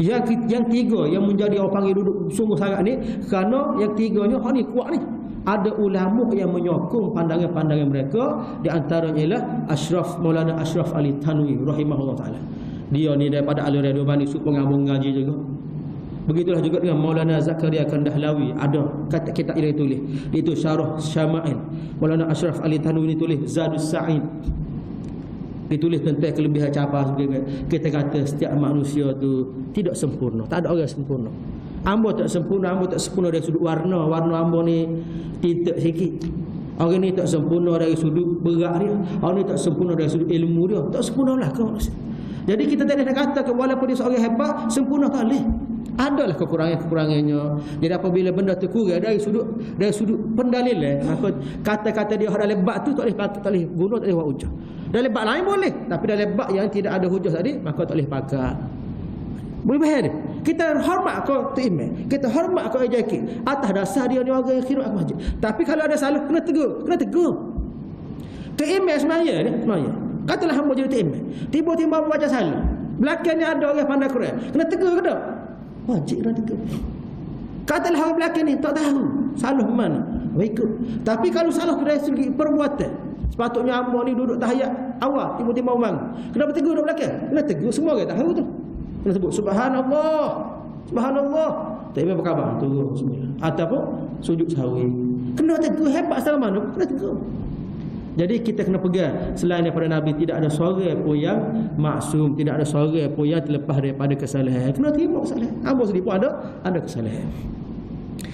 B: Yang tiga yang menjadi orang panggil duduk sungguh sangat ni, kerana yang tiganya hak ni kuat ni. Ada ulama yang menyokong pandangan-pandangan mereka, di antaranya ialah Maulana Ashraf Ali Thanwi rahimahullah taala. Dia ni daripada aliran Bani Sud, pengambil ngaji juga. Begitulah juga dengan Maulana Zakaria Kandahlawi, ada kata kitab dia tulis, itu Syarah Syama'il. Maulana Ashraf Ali Thanwi ni tulis Zadus Sa'id, ditulis tentang kelebihan cabar. Kita kata setiap manusia tu tidak sempurna, tak ada orang sempurna. Ambo tak sempurna dari sudut warna ambo ni tinta sikit. Orang ni tak sempurna dari sudut berat dia, orang ni tak sempurna dari sudut ilmu dia, tak sempurnalah kau. Jadi kita tak boleh nak kata walaupun dia seorang hebat, sempurna tak boleh. Adalah kekurangannya. Jadi apabila benda tu kurang dari sudut pendalilan, maka kata-kata dia dalam bab tu tak boleh guna, tak boleh buat hujah. Dalam bab lain boleh, tapi dalam bab yang tidak ada hujah tadi, maka tak boleh pakai. Boleh faham dia? Kita hormat kau tu imam, kita hormat kau AJK atas dasar dia ni orang yang khidmat masjid. Tapi kalau ada salah kena tegur. Tu imam semaya ni, semaya. Katalah hamba jadi tu imam. Tiba-tiba baca salah. Belakang ni ada orang pandai Quran. Kena tegur ke tak? Wajib kena tegur. Katalah orang belakang ni tak tahu salah mana. Ikut. Tapi kalau salah dari segi perbuatan, sepatutnya hamba ni duduk tahiyat awal, tiba-tiba bangun. Kenapa tegur duduk belakang? Kena tegur, semua orang tahu tu. Kena sebut subhanallah. Subhanallah. Tak apa khabar turun semua. Ataupun sujud sahwi. Kena tegur hebat sama mana? Kena tegur. Jadi kita kena pegang selain daripada Nabi tidak ada seorang pun yang maksum, tidak ada seorang pun yang terlepas daripada kesalahan. Kena terima kesalahan. Hamba sendiri pun ada kesalahan.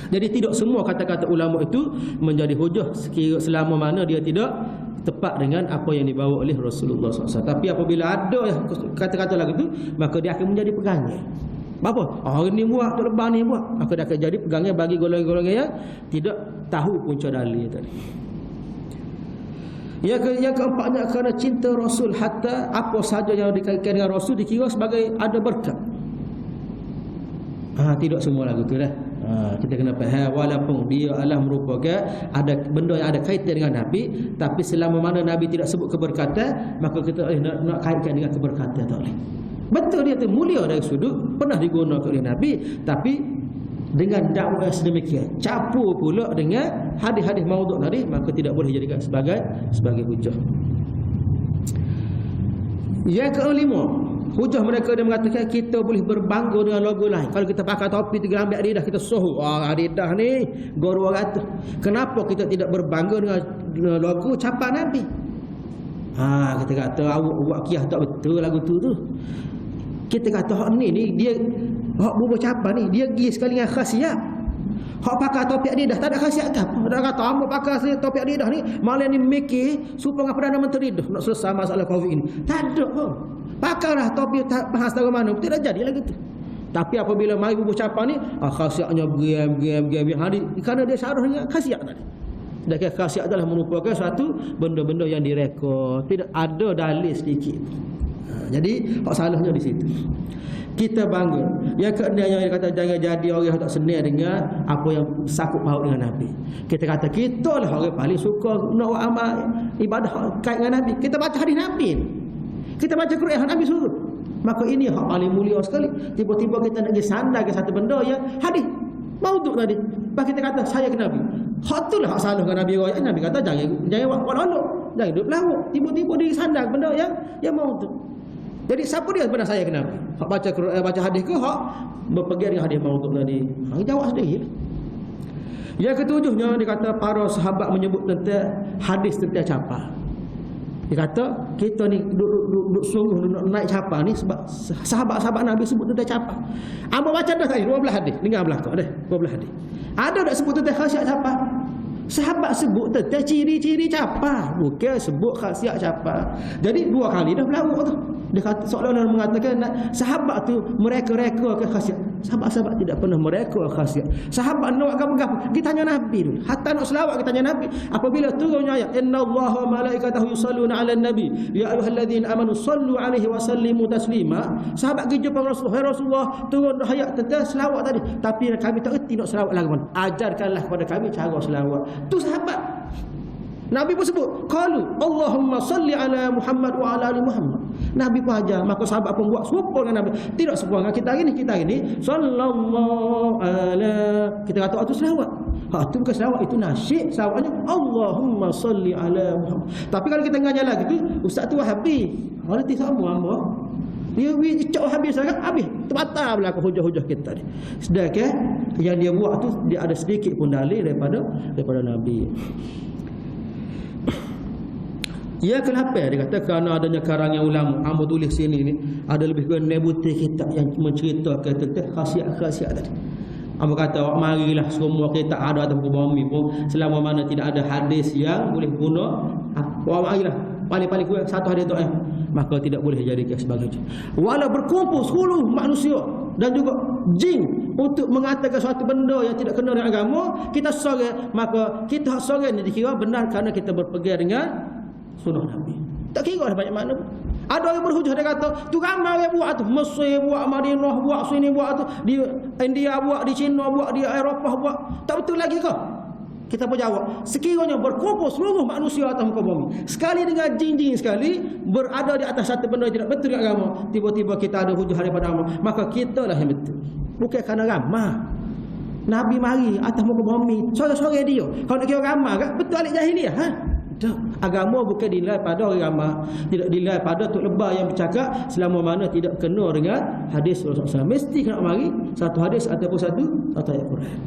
B: Jadi tidak semua kata-kata ulama itu menjadi hujah selama mana dia tidak tepat dengan apa yang dibawa oleh Rasulullah SAW. Tapi apabila ada kata-kata lagi itu, maka dia akan menjadi pegangan. Apa? Orang ni buat, tu lebah ni buat. Maka dia akan jadi pegangan bagi golongan-golongan yang tidak tahu punca dalil tadi. Yang keempatnya kerana cinta Rasul, hatta apa sahaja yang dikaitkan dengan Rasul dikira sebagai ada berkat. Tidak semua lagu tu dah. Kita kena faham walaupun dia adalah merupakan ada benda yang ada kaitan dengan Nabi, tapi selama mana Nabi tidak sebut keberkatan, maka kita nak kaitkan dengan keberkatan tak boleh. Betul dia tu mulia dari sudut pernah digunakan oleh Nabi, tapi dengan dakwah sedemikian capur pula dengan hadis-hadis maudhu' tadi, maka tidak boleh dijadikan sebagai hujah. Yang kelima, hujah mereka dia mengatakan kita boleh berbangga dengan logo lain. Kalau kita pakai topi tiga ambil Adidas, kita sohu, Adidas ni gor 200. Kenapa kita tidak berbangga dengan logo capan Nabi? Kita kata awak buat kiah tak betul lagu tu. Kita kata hak ni dia hak bubur capan ni dia pergi sekali dengan khasiat. Hak pakai topi Adidas tak ada khasiat apa. Dia kata hamba pakai topi Adidas ni malah ni mikir supaya Perdana Menteri dah nak selesai masalah Covid ini. Tak ada pun. Pakailah topi bahas dari mana tidak jadi lagi tu. Tapi apabila mari bubur capan ni khasiatnya bergam hari kerana dia syarah dengan khasiat tadi. Sedangkan khasiat adalah merupakan satu benda-benda yang direka, tidak ada dalil sedikit. Jadi hak salahnya di situ. Kita bangga. Yang keenam yang dia kata jangan jadi orang yang tak senang dengan apa yang sakut paut dengan Nabi. Kita kata kita lah orang paling suka nak amal ibadah kait dengan Nabi. Kita baca hadis Nabi. Kita baca Quran Nabi suruh. Maka ini hak paling mulia sekali. Tiba-tiba kita nak pergi sandar ke satu benda yang hadis maudhu' tadi. Lepas kita kata saya ke Nabi. Hak tu lah hak salah dengan Nabi. Nabi kata jangan buat lalu. Jangan duduk lawak. Tiba-tiba dia sandar benda yang maudhu'. Jadi siapa dia sebenarnya saya ke Nabi? Hak baca hadis ke hak berpegang dengan hadis maudhu' tadi? Jawab sendiri. Yang ketujuhnya dia kata para sahabat menyebut tentang hadis tentang capal. Dia kata kita ni duduk sungguh naik capal ni sebab sahabat-sahabat Nabi sebut tentang capal. Amba baca dah tadi 12 hadis, dengar belakang dah 12 hadis. Ada tak sebut tentang khasiat capal? Sahabat sebut tentang ciri-ciri capal, bukan sebut khasiat capal. Jadi dua kali dah berlaku tu. Dia kata seolah-olah mengatakan sahabat tu mereka-reka ke khasiat. Sahabat-sahabat tidak pernah mereka khasiat. Sahabat nak apa-apa kita tanya Nabi dulu. Hatta nak selawat kita tanya Nabi. Apabila turunnya ayat innallaha wa malaikatahu yusalluna 'alan nabi ya ayyuhalladzina amanu sallu 'alaihi wa sallimu taslima. Sahabat pergi jumpa Rasulullah, Rasulullah turun ayat tentang selawat tadi. Tapi kami tak erti nak selawat lagu mana. Ajarkanlah kepada kami cara selawat. Tu sahabat. Nabi pun sebut qalu Allahumma salli ala Muhammad wa ala ali Muhammad. Nabi pun ajar, maka sahabat pun buat serupa dengan Nabi. Tidak serupa dengan kita ini sallallahu ala. Kita kata itu selawat. Itu bukan selawat, itu nasyid. Selawatnya Allahumma salli ala Muhammad. Tapi kalau kita dengar lagi tu ustaz tu Wahabi. Berarti sama hamba. Dia cak habis sangat habis. Terbatal belaka hujah-hujah kita ni. Sedangkan yang dia buat tu dia ada sedikit pun dalil daripada Nabi. Ya kenapa dia kata kerana adanya karangan ulama hamba tulis sini ni ada lebih kurang 1000 kitab yang menceritakan tentang khasiat-khasiat tadi. Hamba kata marilah semua kita ada atas bumi pun selama mana tidak ada hadis yang boleh guna marilah paling-paling kurang satu hadis tu maka tidak boleh dijadikan sebagai hujah. Walau berkumpul seluruh manusia dan juga jin untuk mengatakan suatu benda yang tidak kena dengan agama, kita sorang, maka kita sorang ni dikira benar kerana kita berpegang dengan sunnah Nabi. Tak kira dah banyak makna. Ada orang berhujah dia kata, tu ramai yang buat tu. Mesir buat, Madinah buat, sini buat tu. Di India buat, di China buat, di Eropah buat. Tak betul lagi ke? Kita pun jawab, sekiranya berkumpul seluruh manusia atas muka bumi, sekali dengan jin-jin sekali, berada di atas satu benda yang tidak betul di agama, tiba-tiba kita ada hujah daripada agama, maka kita lah yang betul. Bukan kerana ramah. Nabi mari atas muka bumi, sore-sore dia. Kalau nak kira ramah kan? Betul alik jahiliah. Ha? Tak. Agama bukan dinilai pada orang ramah, tidak dinilai pada tok lebah yang bercakap selama mana tidak kena dengan hadis Rasulullah SAW. Mesti kena mari satu hadis ataupun satu ayat Quran.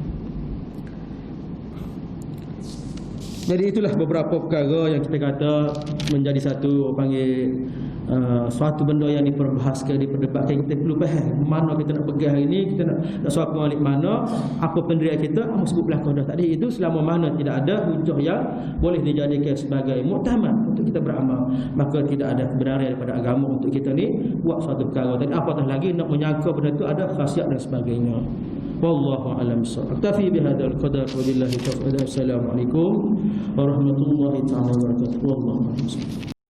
B: Jadi itulah beberapa perkara yang kita kata menjadi satu panggil suatu benda yang diperbahaskan, diperdebatkan. Kita perlu faham mana kita nak pegang hari ini, kita nak suap balik mana, apa pendirian kita, apa sebut belakang dah tadi itu, selama mana tidak ada hujah yang boleh dijadikan sebagai muktamad untuk kita beramal, maka tidak ada kebenaran daripada agama untuk kita ni buat suatu perkara. Dan apatah lagi nak menyangka benda itu ada khasiat dan sebagainya. Wallahu a'lam bissawab. Aktafi bihadzal qadar wa billahi taufiq. Assalamualaikum warahmatullahi taala wabarakatuh. Wallahu a'lam.